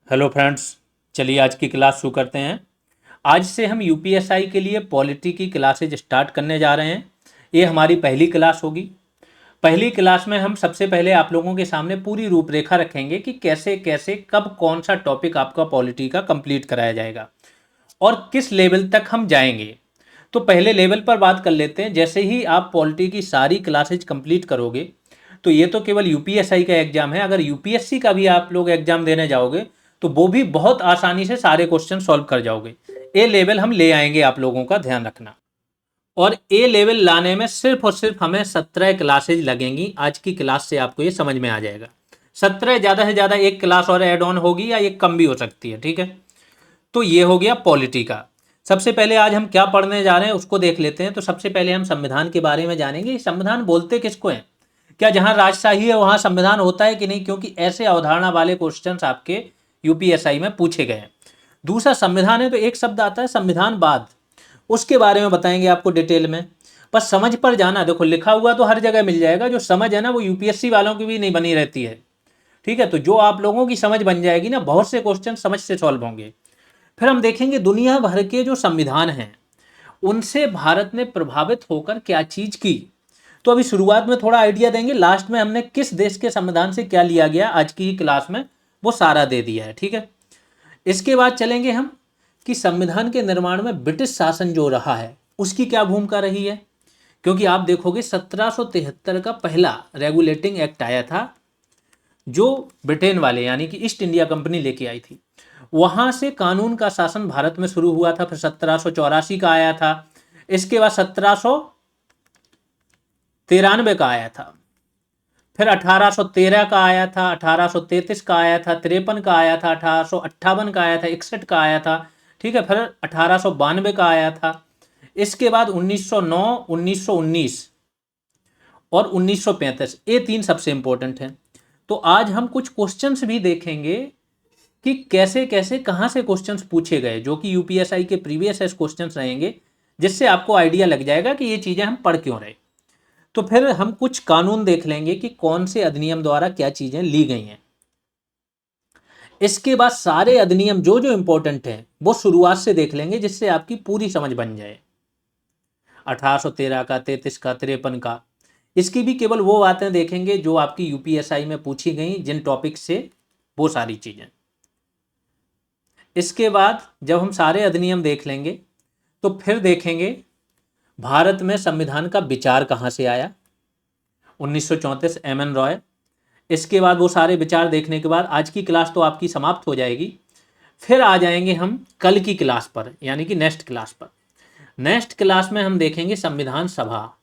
Hello friends. चलिए आज की क्लास शुरू करते हैं। आज से हम यूपीएसआई के लिए पॉलिटी की क्लासेज स्टार्ट करने जा रहे हैं। ये हमारी पहली क्लास होगी। पहली क्लास में हम सबसे पहले आप लोगों के सामने पूरी रूपरेखा रखेंगे कि कैसे कैसे कब कौन सा टॉपिक आपका पॉलिटी का कंप्लीट कराया जाएगा और किस लेवल तक हम जाएंगे। तो पहले लेवल पर बात कर लेते हैं। जैसे ही आप पॉलिटी की सारी क्लासेज कंप्लीट करोगे तो ये तो केवल यूपीएसआई का एग्जाम है। अगर यूपीएससी का भी आप लोग एग्जाम देने जाओगे तो वो भी बहुत आसानी से सारे क्वेश्चन सॉल्व कर जाओगे। ए लेवल हम ले आएंगे, आप लोगों का ध्यान रखना। और ए लेवल लाने में सिर्फ और सिर्फ हमें 17 क्लासेज लगेंगी। आज की क्लास से आपको ये समझ में आ जाएगा। 17, ज़्यादा से ज़्यादा एक क्लास और ऐड ऑन होगी या एक कम भी हो सकती है, ठीक है। तो ये हो गया पॉलिटी का। सबसे पहले आज हम क्या पढ़ने जा रहे हैं उसको देख लेते हैं। तो सबसे पहले हम संविधान के बारे में जानेंगे। संविधान बोलते किसको हैं, क्या जहां राजशाही है वहां संविधान होता है कि नहीं, क्योंकि ऐसे अवधारणा वाले क्वेश्चंस आपके यूपीएसआई में पूछे गए हैं। दूसरा, संविधान है तो एक शब्द आता है संविधानवाद, उसके बारे में बताएंगे आपको डिटेल में। बस समझ पर जाना, देखो लिखा हुआ तो हर जगह मिल जाएगा, जो समझ है ना वो यूपीएससी वालों की भी नहीं बनी रहती है, ठीक है। तो जो आप लोगों की समझ बन जाएगी ना, बहुत से क्वेश्चन समझ से सॉल्व होंगे। फिर हम देखेंगे दुनिया भर के जो संविधान हैं उनसे भारत ने प्रभावित होकर क्या चीज की। तो अभी शुरुआत में थोड़ा आइडिया देंगे, लास्ट में हमने किस देश के संविधान से क्या लिया गया आज की क्लास में वो सारा दे दिया है, ठीक है। इसके बाद चलेंगे हम कि संविधान के निर्माण में ब्रिटिश शासन जो रहा है उसकी क्या भूमिका रही है। क्योंकि आप देखोगे 1773 का पहला रेगुलेटिंग एक्ट आया था, जो ब्रिटेन वाले यानी कि ईस्ट इंडिया कंपनी लेके आई थी। वहां से कानून का शासन भारत में शुरू हुआ था। फिर 1784 का आया था। इसके बाद 1793 का आया था। फिर 1813 का आया था, 1833 का आया था, 53 का आया था, 1858 का आया था, 61 का आया था, ठीक है। फिर 1892 का आया था। इसके बाद 1909, 1919 और 1935, ये तीन सबसे इंपॉर्टेंट हैं। तो आज हम कुछ क्वेश्चंस भी देखेंगे कि कैसे कैसे कहाँ से क्वेश्चंस पूछे गए, जो कि यूपीएसआई के प्रीवियस एस क्वेश्चंस रहेंगे, जिससे आपको आइडिया लग जाएगा कि ये चीज़ें हम पढ़ क्यों रहे। तो फिर हम कुछ कानून देख लेंगे कि कौन से अधिनियम द्वारा क्या चीज़ें ली गई हैं। इसके बाद सारे अधिनियम जो जो इंपॉर्टेंट हैं वो शुरुआत से देख लेंगे, जिससे आपकी पूरी समझ बन जाए। 1813 का, 33 का, 53 का, इसकी भी केवल वो बातें देखेंगे जो आपकी यूपीएसआई में पूछी गई जिन टॉपिक से, वो सारी चीज़ें। इसके बाद जब हम सारे अधिनियम देख लेंगे तो फिर देखेंगे भारत में संविधान का विचार कहाँ से आया, 1934 एम एन रॉय। इसके बाद वो सारे विचार देखने के बाद आज की क्लास तो आपकी समाप्त हो जाएगी। फिर आ जाएंगे हम कल की क्लास पर, यानी कि नेक्स्ट क्लास पर। नेक्स्ट क्लास में हम देखेंगे संविधान सभा,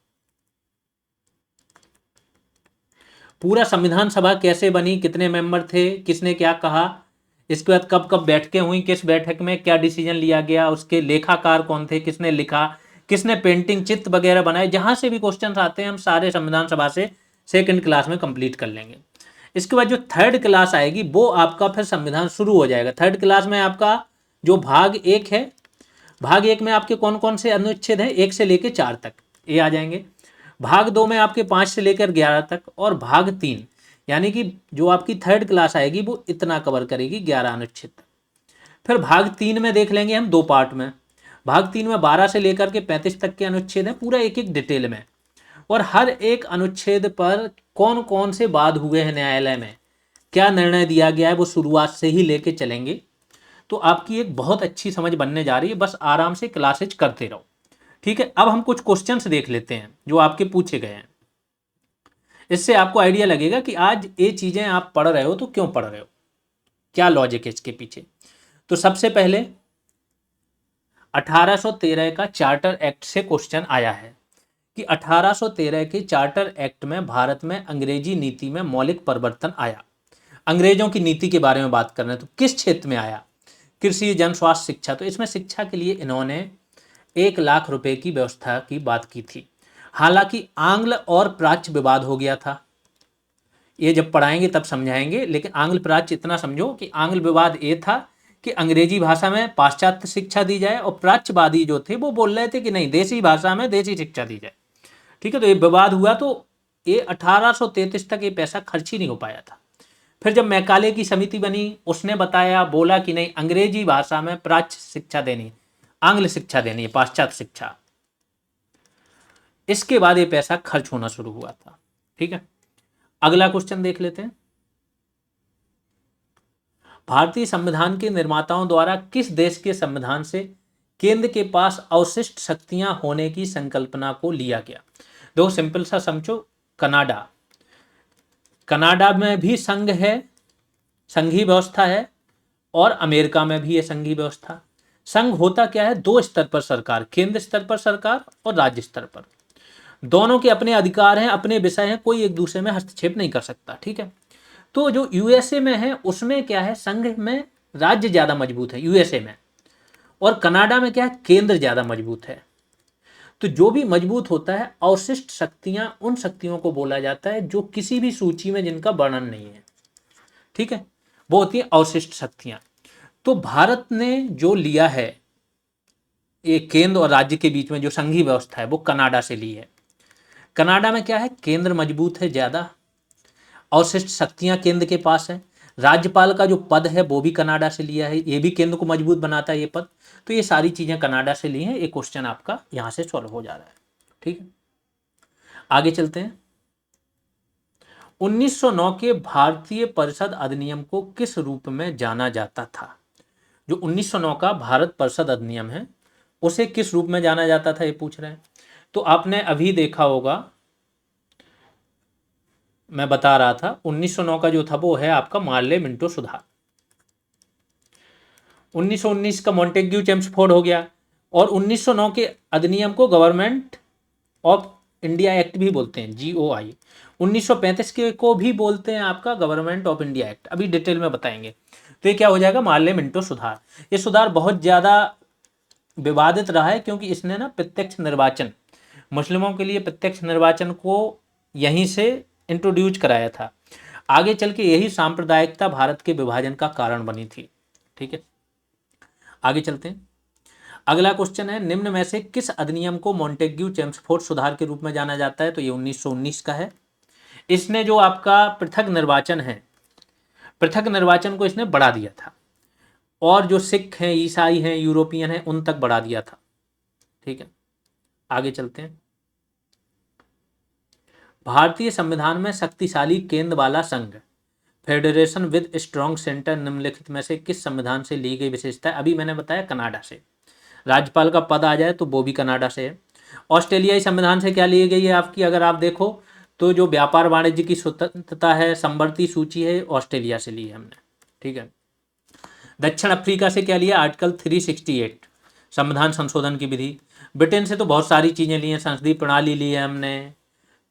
पूरा संविधान सभा कैसे बनी, कितने मेंबर थे, किसने क्या कहा, इसके बाद कब कब बैठकें हुई, किस बैठक में क्या डिसीजन लिया गया, उसके लेखाकार कौन थे, किसने लिखा, किसने पेंटिंग चित्र वगैरह बनाए। जहां से भी क्वेश्चन आते हैं हम सारे संविधान सभा से सेकंड क्लास में कंप्लीट कर लेंगे। इसके बाद जो थर्ड क्लास आएगी वो आपका फिर संविधान शुरू हो जाएगा। थर्ड क्लास में आपका जो भाग एक है, भाग एक में आपके कौन कौन से अनुच्छेद हैं, 1 से लेकर 4 तक ये आ जाएंगे। भाग 2 में आपके 5 से लेकर 11 तक, और भाग 3 यानी कि जो आपकी थर्ड क्लास आएगी वो इतना कवर करेगी, 11 अनुच्छेद तक। फिर भाग 3 में देख लेंगे हम 2 पार्ट में। भाग 3 में 12 से लेकर के 35 तक के अनुच्छेद हैं, पूरा एक एक डिटेल में। और हर एक अनुच्छेद पर कौन कौन से वाद हुए हैं न्यायालय में, क्या निर्णय दिया गया है, वो शुरुआत से ही लेके चलेंगे। तो आपकी एक बहुत अच्छी समझ बनने जा रही है। बस आराम से क्लासेज करते रहो, ठीक है। अब हम कुछ क्वेश्चंस देख लेते हैं जो आपके पूछे गए हैं। इससे आपको आइडिया लगेगा कि आज ये चीजें आप पढ़ रहे हो तो क्यों पढ़ रहे हो, क्या लॉजिक है इसके पीछे। तो सबसे पहले 1813 का चार्टर एक्ट से क्वेश्चन आया है कि 1813 के चार्टर एक्ट में भारत में अंग्रेजी नीति में मौलिक परिवर्तन आया। अंग्रेजों की नीति के बारे में बात कर रहे हैं, तो किस क्षेत्र में आया, कृषि, जन स्वास्थ्य, शिक्षा। तो इसमें शिक्षा के लिए इन्होंने 1 लाख रुपए की व्यवस्था की बात की थी। हालांकि आंग्ल और प्राच्य विवाद हो गया था, ये जब पढ़ाएंगे तब समझाएंगे। लेकिन आंग्ल प्राच्य इतना समझो कि आंग्ल विवाद ये था कि अंग्रेजी भाषा में पाश्चात्य शिक्षा दी जाए, और प्राच्यवादी जो थे वो बोल रहे थे कि नहीं, देसी भाषा में देसी शिक्षा दी जाए, ठीक है। तो ये विवाद हुआ, तो ये 1833 तक ये पैसा खर्च ही नहीं हो पाया था। फिर जब मैकाले की समिति बनी, उसने बताया, बोला कि नहीं, अंग्रेजी भाषा में प्राच्य शिक्षा देनी, आंग्ल शिक्षा देनी है, पाश्चात्य शिक्षा। इसके बाद ये पैसा खर्च होना शुरू हुआ था। ठीक है, अगला क्वेश्चन देख लेते हैं। भारतीय संविधान के निर्माताओं द्वारा किस देश के संविधान से केंद्र के पास अवशिष्ट शक्तियां होने की संकल्पना को लिया गया? दो सिंपल सा समझो, कनाडा। कनाडा में भी संघ है, संघीय व्यवस्था है, और अमेरिका में भी है संघीय व्यवस्था। संघ होता क्या है? दो स्तर पर सरकार, केंद्र स्तर पर सरकार और राज्य स्तर पर। दोनों के अपने अधिकार हैं, अपने विषय हैं, कोई एक दूसरे में हस्तक्षेप नहीं कर सकता। ठीक है, तो जो यूएसए में है उसमें क्या है, संघ में राज्य ज्यादा मजबूत है यूएसए में, और कनाडा में क्या है, केंद्र ज्यादा मजबूत है। तो जो भी मजबूत होता है, अवशिष्ट शक्तियां उन शक्तियों को बोला जाता है जो किसी भी सूची में जिनका वर्णन नहीं है। ठीक है, वो होती है अवशिष्ट शक्तियां। तो भारत ने जो लिया है, ये केंद्र और राज्य के बीच में जो संघीय व्यवस्था है, वो कनाडा से ली है। कनाडा में क्या है, केंद्र मजबूत है ज्यादा, अवशिष्ट शक्तियां केंद्र के पास है, राज्यपाल का जो पद है वो भी कनाडा से लिया है, ये भी केंद्र को मजबूत बनाता है ये पद। तो ये सारी चीजें कनाडा से ली हैं। एक क्वेश्चन आपका यहां से सॉल्व हो जा रहा है। ठीक है, आगे चलते हैं। 1909 के भारतीय परिषद अधिनियम को किस रूप में जाना जाता था? जो 1909 का भारत परिषद अधिनियम है, उसे किस रूप में जाना जाता था, ये पूछ रहे हैं। तो आपने अभी देखा होगा, मैं बता रहा था, 1909 का जो था वो है आपका मार्ले मिंटो सुधार। 1919 का मॉन्टेग्यू चेम्सफोर्ड हो गया, और 1909 के अधिनियम को गवर्नमेंट ऑफ इंडिया एक्ट भी बोलते हैं, GOI। 1935 के को भी बोलते हैं आपका गवर्नमेंट ऑफ इंडिया एक्ट, अभी डिटेल में बताएंगे। तो ये क्या हो जाएगा, मार्ले मिंटो सुधार। ये सुधार बहुत ज़्यादा विवादित रहा है, क्योंकि इसने ना प्रत्यक्ष निर्वाचन, मुस्लिमों के लिए प्रत्यक्ष निर्वाचन को यहीं से इंट्रोड्यूस कराया था। आगे चल के यही सांप्रदायिकता भारत के विभाजन का कारण बनी थी। ठीक है, आगे चलते हैं। अगला क्वेश्चन है, निम्न में से किस अधिनियम को मॉन्टेग्यू चेम्सफोर्ड सुधार के रूप में जाना जाता है? तो ये 1919 का है। इसने जो आपका पृथक निर्वाचन है, पृथक निर्वाचन को इसने बढ़ा दिया था, और जो सिख हैं, ईसाई हैं, यूरोपियन हैं, उन तक बढ़ा दिया था। ठीक है, आगे चलते हैं। भारतीय संविधान में शक्तिशाली केंद्र वाला संघ, फेडरेशन विद स्ट्रॉन्ग सेंटर, निम्नलिखित में से किस संविधान से ली गई विशेषता है? अभी मैंने बताया कनाडा से। राज्यपाल का पद आ जाए तो वो भी कनाडा से है। ऑस्ट्रेलियाई संविधान से क्या ली गई है आपकी, अगर आप देखो तो जो व्यापार वाणिज्य की स्वतंत्रता है, संवर्ती सूची है, ऑस्ट्रेलिया से ली है हमने। ठीक है, दक्षिण अफ्रीका से क्या लिया, आर्टिकल 368 संविधान संशोधन की विधि। ब्रिटेन से तो बहुत सारी चीज़ें ली हैं, संसदीय प्रणाली ली है हमने,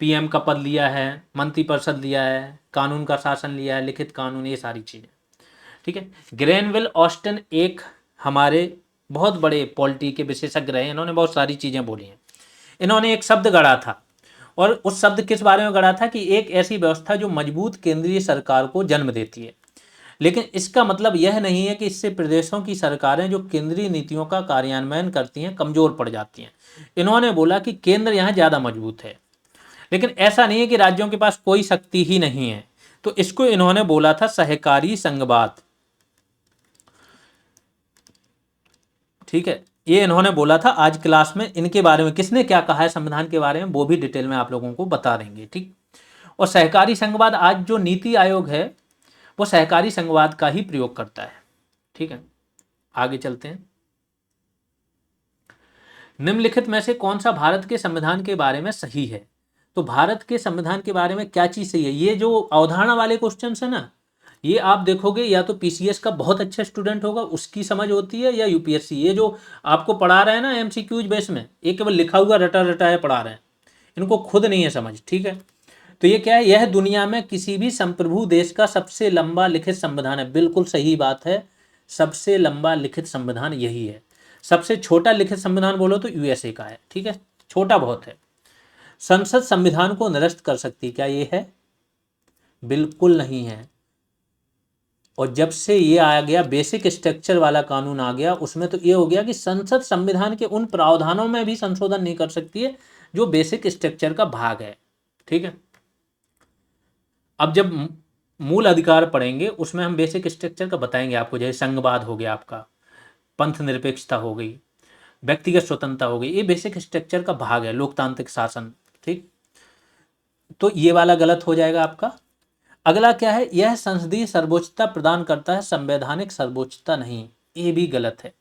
PM का पद लिया है, मंत्रिपरिषद लिया है, कानून का शासन लिया है, लिखित कानून, ये सारी चीज़ें। ठीक है, ग्रेनविल ऑस्टन एक हमारे बहुत बड़े पॉलिटी के विशेषज्ञ रहे, इन्होंने बहुत सारी चीज़ें बोली हैं। इन्होंने एक शब्द गढ़ा था, और उस शब्द किस बारे में गढ़ा था कि एक ऐसी व्यवस्था जो मजबूत केंद्रीय सरकार को जन्म देती है। लेकिन इसका मतलब यह नहीं है कि इससे प्रदेशों की सरकारें जो केंद्रीय नीतियों का कार्यान्वयन करती हैं कमजोर पड़ जाती हैं। इन्होंने बोला कि केंद्र यहाँ ज़्यादा मजबूत है, लेकिन ऐसा नहीं है कि राज्यों के पास कोई शक्ति ही नहीं है। तो इसको इन्होंने बोला था सहकारी संघवाद। ठीक है, ये इन्होंने बोला था। आज क्लास में इनके बारे में किसने क्या कहा है संविधान के बारे में, वो भी डिटेल में आप लोगों को बता देंगे। ठीक, और सहकारी संघवाद, आज जो नीति आयोग है वो सहकारी संघवाद का ही प्रयोग करता है। ठीक है, आगे चलते हैं। निम्नलिखित में से कौन सा भारत के संविधान के बारे में सही है? तो भारत के संविधान के बारे में क्या चीज़ सही है? ये जो अवधारणा वाले क्वेश्चन है ना, ये आप देखोगे या तो PCS का बहुत अच्छा स्टूडेंट होगा, उसकी समझ होती है, या UPSC। ये जो आपको पढ़ा रहे हैं ना MCQs बेस में, ये केवल लिखा हुआ रटा रटा है पढ़ा रहे हैं, इनको खुद नहीं है समझ। ठीक है, तो ये क्या है, यह दुनिया में किसी भी संप्रभु देश का सबसे लंबा लिखित संविधान है। बिल्कुल सही बात है, सबसे लंबा लिखित संविधान यही है। सबसे छोटा लिखित संविधान बोलो तो USA का है। ठीक है, छोटा बहुत है। संसद संविधान को निरस्त कर सकती, क्या ये है? बिल्कुल नहीं है। और जब से ये आ गया, बेसिक स्ट्रक्चर वाला कानून आ गया, उसमें तो ये हो गया कि संसद संविधान के उन प्रावधानों में भी संशोधन नहीं कर सकती है जो बेसिक स्ट्रक्चर का भाग है। ठीक है, अब जब मूल अधिकार पढ़ेंगे उसमें हम बेसिक स्ट्रक्चर का बताएंगे आपको, जैसे संघवाद हो गया आपका, पंथ निरपेक्षता हो गई, व्यक्तिगत स्वतंत्रता हो गई, ये बेसिक स्ट्रक्चर का भाग है, लोकतांत्रिक शासन। ठीक, तो ये वाला गलत हो जाएगा आपका। अगला क्या है, यह संसदीय सर्वोच्चता प्रदान करता है, संवैधानिक सर्वोच्चता नहीं, ये भी गलत है।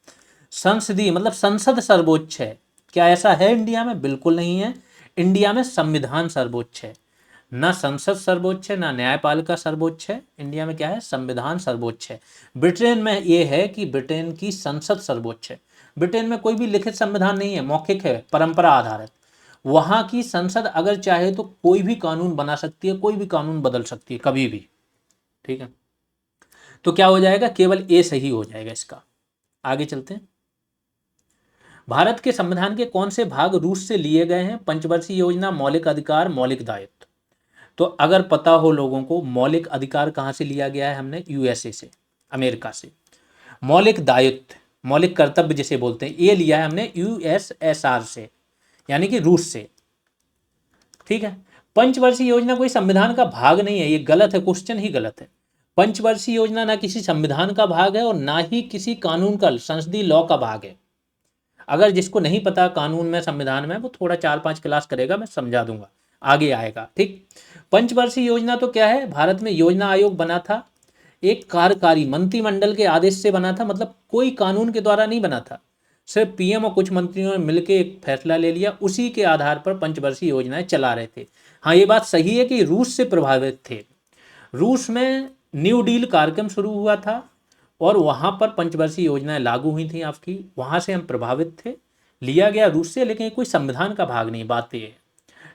संसदीय मतलब संसद सर्वोच्च है, क्या ऐसा है इंडिया में? बिल्कुल नहीं है। इंडिया में संविधान सर्वोच्च है, ना संसद सर्वोच्च है ना न्यायपालिका सर्वोच्च है। इंडिया में क्या है? संविधान सर्वोच्च है। ब्रिटेन में ये है कि ब्रिटेन की संसद सर्वोच्च है। ब्रिटेन में कोई भी लिखित संविधान नहीं है, मौखिक है, परंपरा आधारित। वहां की संसद अगर चाहे तो कोई भी कानून बना सकती है, कोई भी कानून बदल सकती है कभी भी। ठीक है, तो क्या हो जाएगा? केवल ए सही हो जाएगा इसका। आगे चलते हैं। भारत के संविधान के कौन से भाग रूस से लिए गए हैं? पंचवर्षीय योजना, मौलिक अधिकार, मौलिक दायित्व। तो अगर पता हो लोगों को, मौलिक अधिकार कहां से लिया गया है? हमने यूएसए से, अमेरिका से। मौलिक दायित्व, मौलिक कर्तव्य जिसे बोलते हैं, ये लिया है हमने यूएसएसआर से, यानी कि रूस से। ठीक है, पंचवर्षीय योजना कोई संविधान का भाग नहीं है, ये गलत है, क्वेश्चन ही गलत है। पंचवर्षीय योजना ना किसी संविधान का भाग है और ना ही किसी कानून का, संसदीय लॉ का भाग है। अगर जिसको नहीं पता कानून में, संविधान में, वो थोड़ा 4-5 क्लास करेगा, मैं समझा दूंगा, आगे आएगा। ठीक, पंचवर्षीय योजना तो क्या है, भारत में योजना आयोग बना था, एक कार्यकारी मंत्रिमंडल के आदेश से बना था, मतलब कोई कानून के द्वारा नहीं बना था, सिर्फ पीएम और कुछ मंत्रियों ने मिलकर एक फैसला ले लिया, उसी के आधार पर पंचवर्षीय योजनाएं चला रहे थे। हाँ, ये बात सही है कि रूस से प्रभावित थे। रूस में न्यू डील कार्यक्रम शुरू हुआ था और वहाँ पर पंचवर्षीय योजनाएं लागू हुई थी आपकी, वहाँ से हम प्रभावित थे, लिया गया रूस से, लेकिन कोई संविधान का भाग नहीं, बात ये है।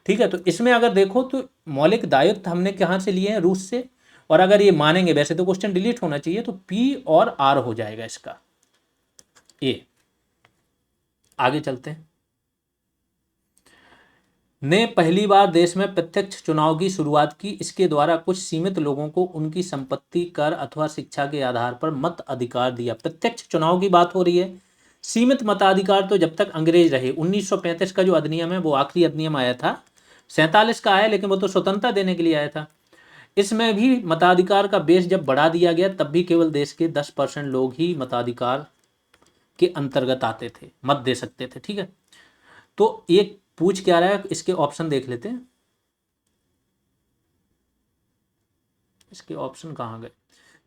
ठीक है, तो इसमें अगर देखो तो मौलिक दायित्व हमने कहाँ से लिए हैं? रूस से। और अगर ये मानेंगे, वैसे तो क्वेश्चन डिलीट होना चाहिए, तो पी और आर हो जाएगा इसका, ए। आगे चलते हैं। ने पहली बार देश में प्रत्यक्ष चुनाव की शुरुआत की, इसके द्वारा कुछ सीमित लोगों को उनकी संपत्ति, कर अथवा शिक्षा के आधार पर मत अधिकार दिया। प्रत्यक्ष चुनाव की बात हो रही है, सीमित मताधिकार तो जब तक अंग्रेज रहे। 1935 का जो अधिनियम है वो आखिरी अधिनियम आया था, 47 का आया, लेकिन वो तो स्वतंत्रता देने के लिए आया था। इसमें भी मताधिकार का बेस जब बढ़ा दिया गया, तब भी केवल देश के 10% लोग ही मताधिकार के अंतर्गत आते थे, मत दे सकते थे। ठीक है, तो एक पूछ क्या रहा है, इसके ऑप्शन देख लेते हैं। इसके ऑप्शन कहाँ गए?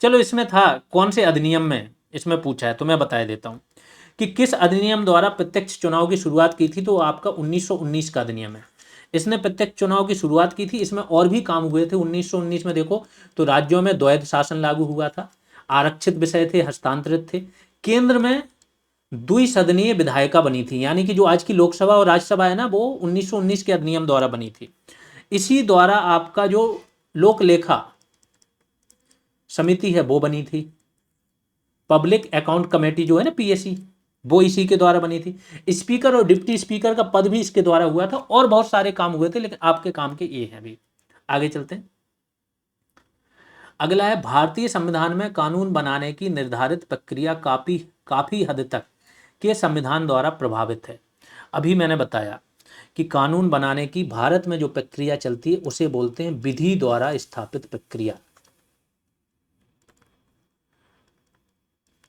चलो, इसमें था कौन से अधिनियम में, इसमें पूछा है तो मैं बता देता हूँ कि किस अधिनियम द्वारा प्रत्यक्ष चुनाव की शुरुआत की थी। तो आपका 1919 का अधिनियम है, इसने प्रत्यक्ष चुनाव की शुरुआत की थी। इसमें और भी काम हुए थे 1919 में, देखो तो राज्यों में द्वैध शासन लागू हुआ था, आरक्षित विषय थे, हस्तांतरित थे। केंद्र में द्विसदनीय विधायिका बनी थी, यानी कि जो आज की लोकसभा और राज्यसभा है ना, वो 1919 के अधिनियम द्वारा बनी थी। इसी द्वारा आपका जो लोक लेखा समिति है वो बनी थी, पब्लिक अकाउंट कमेटी जो है ना, पीएसी, वो इसी के द्वारा बनी थी। स्पीकर और डिप्टी स्पीकर का पद भी इसके द्वारा हुआ था, और बहुत सारे काम हुए थे, लेकिन आपके काम के ये हैं अभी। आगे चलते हैं। अगला है, भारतीय संविधान में कानून बनाने की निर्धारित प्रक्रिया काफी हद तक के संविधान द्वारा प्रभावित है। अभी मैंने बताया कि कानून बनाने की भारत में जो प्रक्रिया चलती है उसे बोलते हैं विधि द्वारा स्थापित प्रक्रिया।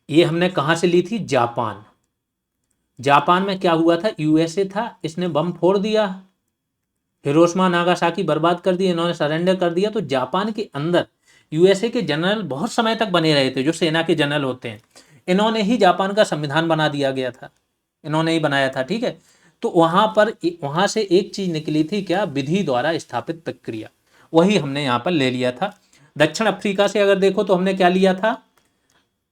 ये हमने कहां से ली थी? जापान। जापान में क्या हुआ था? यूएसए था, इसने बम फोड़ दिया, हिरोशिमा नागासाकी बर्बाद कर दिया, इन्होंने सरेंडर कर दिया। तो जापान के अंदर यूएसए के जनरल बहुत समय तक बने रहे थे, जो सेना के जनरल होते हैं, इन्होंने ही जापान का संविधान बना दिया गया था, इन्होंने ही बनाया था। ठीक है, तो वहां से एक चीज निकली थी, क्या? विधि द्वारा स्थापित प्रक्रिया, वही हमने यहाँ पर ले लिया था। दक्षिण अफ्रीका से अगर देखो तो हमने क्या लिया था?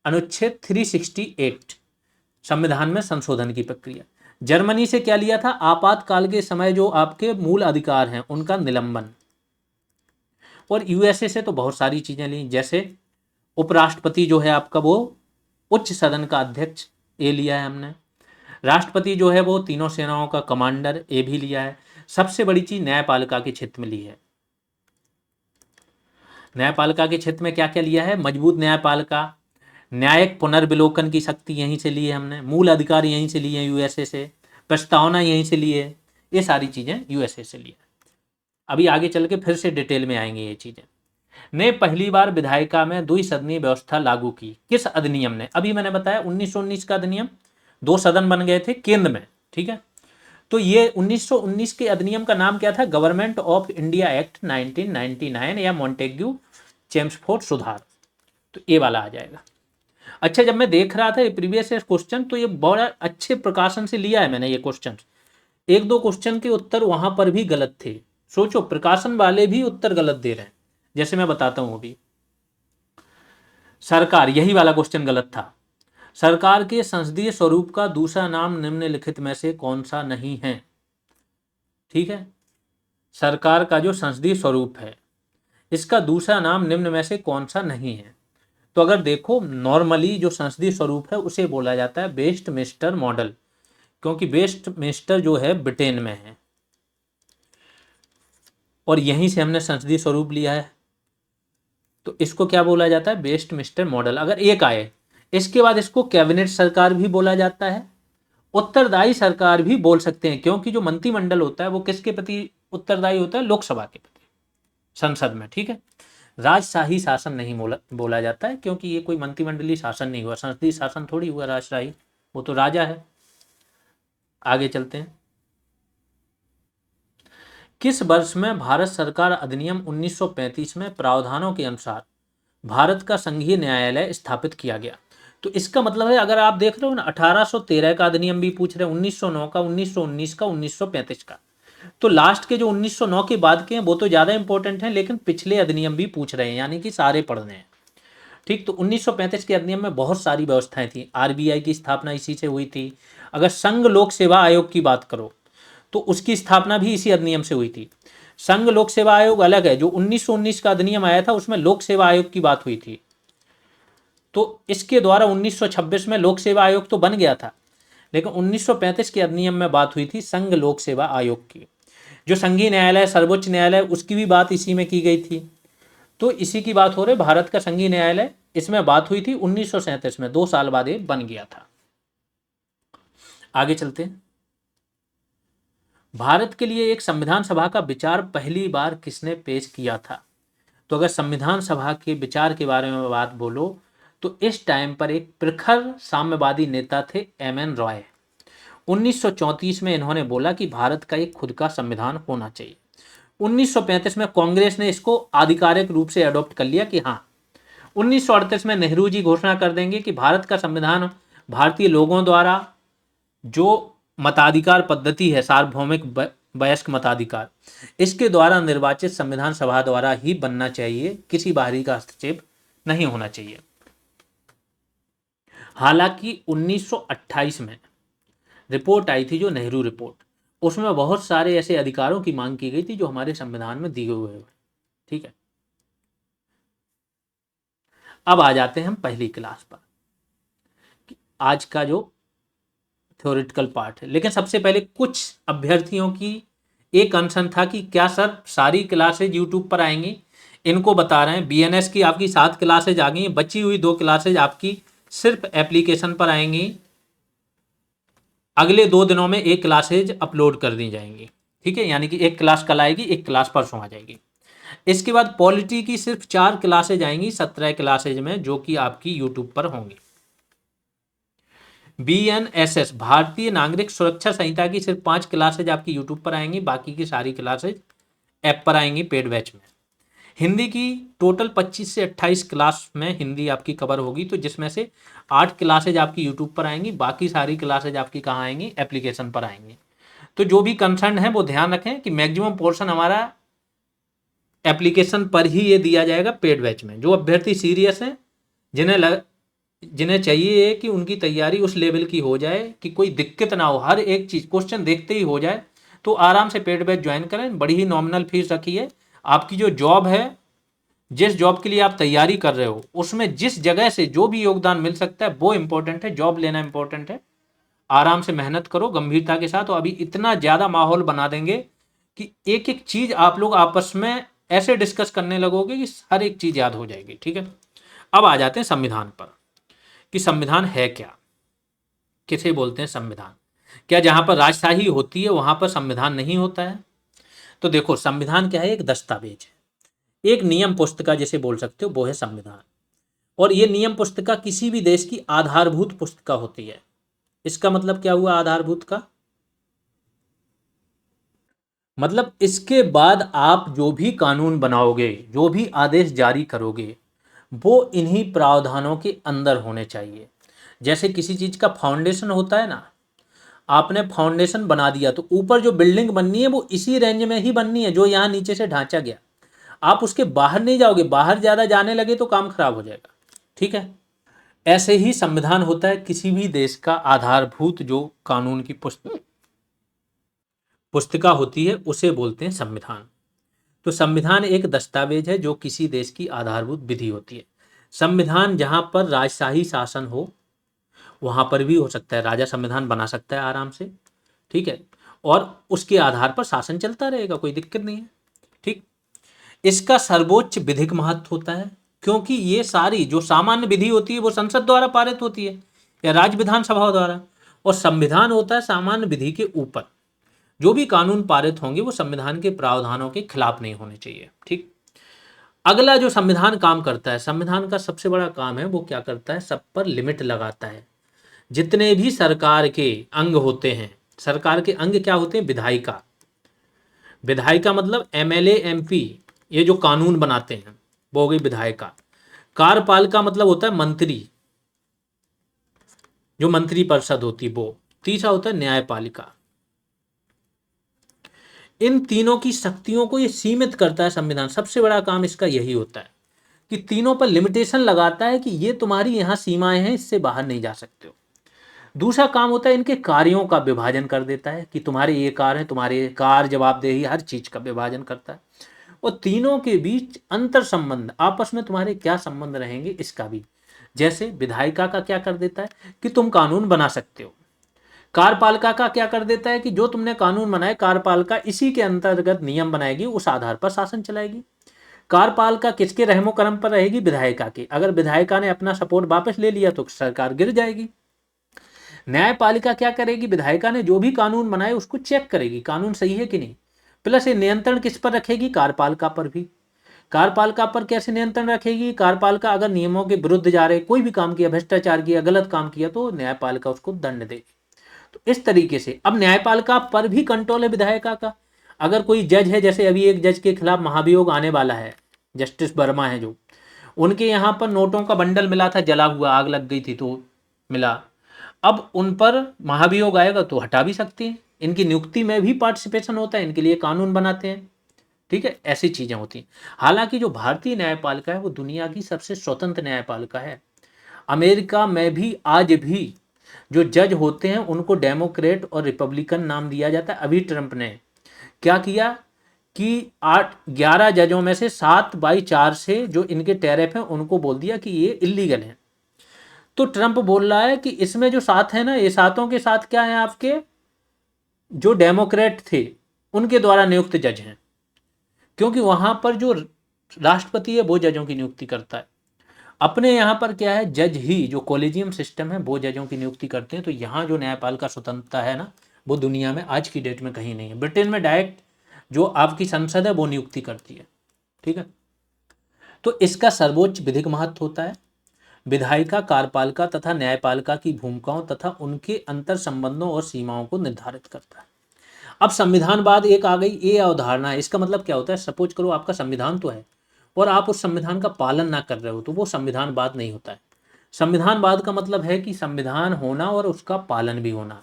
अनुच्छेद 368, संविधान में संशोधन की प्रक्रिया। जर्मनी से क्या लिया था? आपातकाल के समय जो आपके मूल अधिकार हैं उनका निलंबन। और यूएसए से तो बहुत सारी चीजें ली, जैसे उपराष्ट्रपति जो है आपका, वो उच्च सदन का अध्यक्ष, ये लिया है हमने। राष्ट्रपति जो है वो तीनों सेनाओं का कमांडर, ये भी लिया है। सबसे बड़ी चीज न्यायपालिका के क्षेत्र में ली है। न्यायपालिका के क्षेत्र में क्या क्या लिया है? मजबूत न्यायपालिका, न्यायिक पुनर्विलोकन की शक्ति यहीं से ली है हमने, मूल अधिकार यहीं से लिए हैं यूएसए से, प्रस्तावना यहीं से लिए है, ये सारी चीजें यूएसए से ली है। अभी आगे चल के फिर से डिटेल में आएंगे ये चीजें। ने पहली बार विधायिका में द्विसदनीय व्यवस्था लागू की? किस अधिनियम ने? अभी मैंने बताया 1919 का अधिनियम, 2 सदन बन गए थे केंद्र में, ठीक है। तो ये 1919 के अधिनियम का नाम क्या था? गवर्नमेंट ऑफ इंडिया एक्ट 1999 या मॉन्टेग्यू चेम्सफोर्ड सुधार। तो ये वाला आ जाएगा। अच्छा, जब मैं देख रहा था ये प्रीवियस ईयर क्वेश्चन, तो ये बड़ा अच्छे प्रकाशन से लिया है मैंने ये क्वेश्चन। एक दो क्वेश्चन के उत्तर वहां पर भी गलत थे। सोचो, प्रकाशन वाले भी उत्तर गलत दे रहे हैं। जैसे मैं बताता हूं अभी, सरकार, यही वाला क्वेश्चन गलत था। सरकार के संसदीय स्वरूप का दूसरा नाम निम्नलिखित में से कौन सा नहीं है? ठीक है, सरकार का जो संसदीय स्वरूप है, इसका दूसरा नाम निम्न में से कौन सा नहीं है? तो अगर देखो, नॉर्मली जो संसदीय स्वरूप है उसे बोला जाता है वेस्टमिंस्टर मॉडल, क्योंकि वेस्टमिंस्टर जो है ब्रिटेन में है और यहीं से हमने संसदीय स्वरूप लिया है। तो इसको क्या बोला जाता है? Westminster model. अगर एक आए, इसके बाद इसको कैबिनेट सरकार भी बोला जाता है, उत्तरदायी सरकार भी बोल सकते हैं, क्योंकि जो मंत्रिमंडल होता है वो किसके प्रति उत्तरदायी होता है? लोकसभा के प्रति, संसद में, ठीक है। राजशाही शासन नहीं बोला जाता है, क्योंकि ये कोई मंत्रिमंडलीय शासन नहीं हुआ, संसदीय शासन थोड़ी हुआ राजशाही, वो तो राजा है। आगे चलते हैं। किस वर्ष में भारत सरकार अधिनियम 1935 में प्रावधानों के अनुसार भारत का संघीय न्यायालय स्थापित किया गया? तो इसका मतलब है, अगर आप देख रहे हो ना, 1813 का अधिनियम भी पूछ रहे हैं, 1909 का, 1919 का, 1935 का। तो लास्ट के जो 1909 के बाद के हैं वो तो ज़्यादा इंपॉर्टेंट हैं, लेकिन पिछले अधिनियम भी पूछ रहे हैं, यानी कि सारे पढ़ रहे हैं, ठीक। तो 1935 के अधिनियम में बहुत सारी व्यवस्थाएं थी। आरबीआई की स्थापना इसी से हुई थी। अगर संघ लोक सेवा आयोग की बात करो तो उसकी स्थापना भी इसी अधिनियम से हुई थी। संघ लोक सेवा आयोग अलग है, जो 1919 का अधिनियम आया था उसमें लोक सेवा आयोग की बात हुई थी। तो इसके द्वारा 1926 में लोक सेवा आयोग तो बन गया था, लेकिन 1935 के अधिनियम में बात हुई थी संघ लोक सेवा आयोग की। जो संघीय न्यायालय, सर्वोच्च न्यायालय, उसकी भी बात इसी में की गई थी। तो इसी की बात हो रही, भारत का संघीय न्यायालय, इसमें बात हुई थी 1937 में, 2 साल बाद ये बन गया था। आगे चलते हैं। भारत के लिए एक संविधान सभा का विचार पहली बार किसने पेश किया था? तो अगर संविधान सभा के विचार के बारे में बात बोलो तो इस टाइम पर एक प्रखर साम्यवादी नेता थे एम.एन. रॉय। 1934 में इन्होंने बोला कि भारत का एक खुद का संविधान होना चाहिए। 1935 में कांग्रेस ने इसको आधिकारिक रूप से अडॉप्ट कर लिया कि हाँ। 1938 में नेहरू जी घोषणा कर देंगे कि भारत का संविधान भारतीय लोगों द्वारा जो मताधिकार पद्धति है, सार्वभौमिक वयस्क मताधिकार, इसके द्वारा निर्वाचित संविधान सभा द्वारा ही बनना चाहिए, किसी बाहरी का हस्तक्षेप नहीं होना चाहिए। हालांकि 1928 में रिपोर्ट आई थी, जो नेहरू रिपोर्ट, उसमें बहुत सारे ऐसे अधिकारों की मांग की गई थी जो हमारे संविधान में दिए हुए हैं, ठीक है। अब आ जाते हैं हम पहली क्लास पर, आज का जो थ्योरेटिकल पार्ट है। लेकिन सबसे पहले कुछ अभ्यर्थियों की एक कंसर्न था कि क्या सर सारी क्लासेज यूट्यूब पर आएंगी? इनको बता रहे हैं, बीएनएस की आपकी 7 क्लासेज आ गई, बची हुई 2 क्लासेज आपकी सिर्फ एप्लीकेशन पर आएंगी। अगले 2 दिनों में 1 क्लासेज अपलोड कर दी जाएंगी, ठीक है। यानी कि 1 क्लास कल आएगी, 1 क्लास परसों आ जाएगी। इसके बाद पॉलिटी की सिर्फ 4 क्लासेज आएंगी 17 क्लासेज में, जो कि आपकी यूट्यूब पर होंगी। बीएनएसएस, भारतीय नागरिक सुरक्षा संहिता की सिर्फ 5 क्लासेज आपकी यूट्यूब पर आएंगी, बाकी की सारी क्लासेज ऐप पर आएंगी पेड बैच में। हिंदी की टोटल 25 से 28 क्लास में हिंदी आपकी कवर होगी, तो जिसमें से 8 क्लासेज आपकी यूट्यूब पर आएंगी, बाकी सारी क्लासेज आपकी कहाँ आएंगी? एप्लीकेशन पर आएंगी। तो जो भी कंसर्न है वो ध्यान रखें कि मैक्सिमम पोर्शन हमारा एप्लीकेशन पर ही ये दिया जाएगा पेड बैच में। जो अभ्यर्थी सीरियस हैं, जिन्हें चाहिए कि उनकी तैयारी उस लेवल की हो जाए कि कोई दिक्कत ना हो, हर एक चीज़ क्वेश्चन देखते ही हो जाए, तो आराम से पेड बैच ज्वाइन करें। बड़ी ही नॉमिनल फीस रखी है। आपकी जो जॉब है, जिस जॉब के लिए आप तैयारी कर रहे हो, उसमें जिस जगह से जो भी योगदान मिल सकता है वो इंपॉर्टेंट है, जॉब लेना इंपॉर्टेंट है। आराम से मेहनत करो गंभीरता के साथ। और अभी इतना ज़्यादा माहौल बना देंगे कि एक एक चीज़ आप लोग आपस में ऐसे डिस्कस करने लगोगे कि हर एक चीज़ याद हो जाएगी, ठीक है। अब आ जाते हैं संविधान पर कि संविधान है क्या, किसे बोलते हैं संविधान। क्या जहाँ पर राजशाही होती है वहाँ पर संविधान नहीं होता है? तो देखो, संविधान क्या है? एक दस्तावेज है। एक नियम पुस्तिका जिसे बोल सकते हो, वो है संविधान। और ये नियम पुस्तिका किसी भी देश की आधारभूत पुस्तिका होती है। इसका मतलब क्या हुआ आधारभूत का? मतलब इसके बाद आप जो भी कानून बनाओगे, जो भी आदेश जारी करोगे, वो इन्हीं प्रावधानों के अंदर होने चाहिए। जैसे किसी चीज का फाउंडेशन होता है ना, आपने फाउंडेशन बना दिया तो ऊपर जो बिल्डिंग बननी है वो इसी रेंज में ही बननी है जो यहाँ नीचे से ढांचा गया। आप उसके बाहर नहीं जाओगे, बाहर ज्यादा जाने लगे तो काम खराब हो जाएगा। ठीक है, ऐसे ही संविधान होता है किसी भी देश का आधारभूत जो कानून की पुस्तिका होती है, उसे बोलते हैं संविधान। तो संविधान एक दस्तावेज है जो किसी देश की आधारभूत विधि होती है। संविधान जहां पर राजशाही शासन हो वहां पर भी हो सकता है, राजा संविधान बना सकता है आराम से। ठीक है, और उसके आधार पर शासन चलता रहेगा, कोई दिक्कत नहीं है। ठीक, इसका सर्वोच्च विधिक महत्व होता है, क्योंकि ये सारी जो सामान्य विधि होती है वो संसद द्वारा पारित होती है या राज्य विधानसभा द्वारा, और संविधान होता है सामान्य विधि के ऊपर। जो भी कानून पारित होंगे वो संविधान के प्रावधानों के खिलाफ नहीं होने चाहिए। ठीक, अगला जो संविधान काम करता है, संविधान का सबसे बड़ा काम है वो क्या करता है, सब पर लिमिट लगाता है। जितने भी सरकार के अंग होते हैं, सरकार के अंग क्या होते हैं, विधायिका। विधायिका मतलब एमएलए एमपी, ये जो कानून बनाते हैं वो हो गई विधायिका। कार्यपालिका मतलब होता है मंत्री, जो मंत्री परिषद होती है वो। तीसरा होता है न्यायपालिका। इन तीनों की शक्तियों को ये सीमित करता है संविधान। सबसे बड़ा काम इसका यही होता है कि तीनों पर लिमिटेशन लगाता है कि ये तुम्हारी यहाँ सीमाएं हैं, इससे बाहर नहीं जा सकते हो। दूसरा काम होता है इनके कार्यों का विभाजन कर देता है कि तुम्हारे ये कार्य है, तुम्हारे ये कार्य जवाबदेही, हर चीज का विभाजन करता है। और तीनों के बीच अंतर संबंध, आपस में तुम्हारे क्या संबंध रहेंगे इसका भी। जैसे विधायिका का क्या कर देता है कि तुम कानून बना सकते हो। कार्यपालिका का क्या कर देता है कि जो तुमने कानून बनाए, कार्यपालिका इसी के अंतर्गत नियम बनाएगी, उस आधार पर शासन चलाएगी। कार्यपालिका किसके रहमो कर्म पर रहेगी, विधायिका के। अगर विधायिका ने अपना सपोर्ट वापस ले लिया तो सरकार गिर जाएगी। न्यायपालिका क्या करेगी, विधायिका ने जो भी कानून बनाए उसको चेक करेगी कानून सही है कि नहीं। प्लस ये नियंत्रण किस पर रखेगी, कार्यपालिका पर भी। कार्यपालिका पर कैसे नियंत्रण रखेगी, कार्यपालिका अगर नियमों के विरुद्ध जा रहे, कोई भी काम किया, भ्रष्टाचार किया, गलत काम किया, तो न्यायपालिका उसको दंड देगी। तो इस तरीके से अब न्यायपालिका पर भी कंट्रोल है विधायिका का। अगर कोई जज है, जैसे अभी एक जज के खिलाफ महाभियोग आने वाला है, जस्टिस वर्मा है जो, उनके यहाँ पर नोटों का बंडल मिला था जला हुआ, आग लग गई थी तो मिला। अब उन पर महाभियोग आएगा तो हटा भी सकते हैं। इनकी नियुक्ति में भी पार्टिसिपेशन होता है, इनके लिए कानून बनाते हैं। ठीक है, ऐसी चीजें होती हैं। हालांकि जो भारतीय न्यायपालिका है वो दुनिया की सबसे स्वतंत्र न्यायपालिका है। अमेरिका में भी आज भी जो जज होते हैं उनको डेमोक्रेट और रिपब्लिकन नाम दिया जाता है। अभी ट्रंप ने क्या किया कि 11 जजों में से 7/4 से जो इनके टैरिफ हैं उनको बोल दिया कि ये इलीगल है। तो ट्रंप बोल रहा है कि इसमें जो 7 है ना, ये सातों के साथ क्या है, आपके जो डेमोक्रेट थे उनके द्वारा नियुक्त जज हैं, क्योंकि वहां पर जो राष्ट्रपति है वो जजों की नियुक्ति करता है। अपने यहाँ पर क्या है, जज ही, जो कॉलेजियम सिस्टम है वो जजों की नियुक्ति करते हैं। तो यहाँ जो न्यायपालिका स्वतंत्रता है ना, वो दुनिया में आज की डेट में कहीं नहीं है। ब्रिटेन में डायरेक्ट जो आपकी संसद है वो नियुक्ति करती है। ठीक है, तो इसका सर्वोच्च विधिक महत्व होता है। विधायिका, कार्यपालिका तथा न्यायपालिका की भूमिकाओं तथा उनके अंतर संबंधों और सीमाओं को निर्धारित करता है। अब संविधानवाद एक आ गई, ये अवधारणा है। इसका मतलब क्या होता है, सपोज करो आपका संविधान तो है और आप उस संविधान का पालन ना कर रहे हो तो वो संविधानवाद नहीं होता है। संविधानवाद का मतलब है कि संविधान होना और उसका पालन भी होना।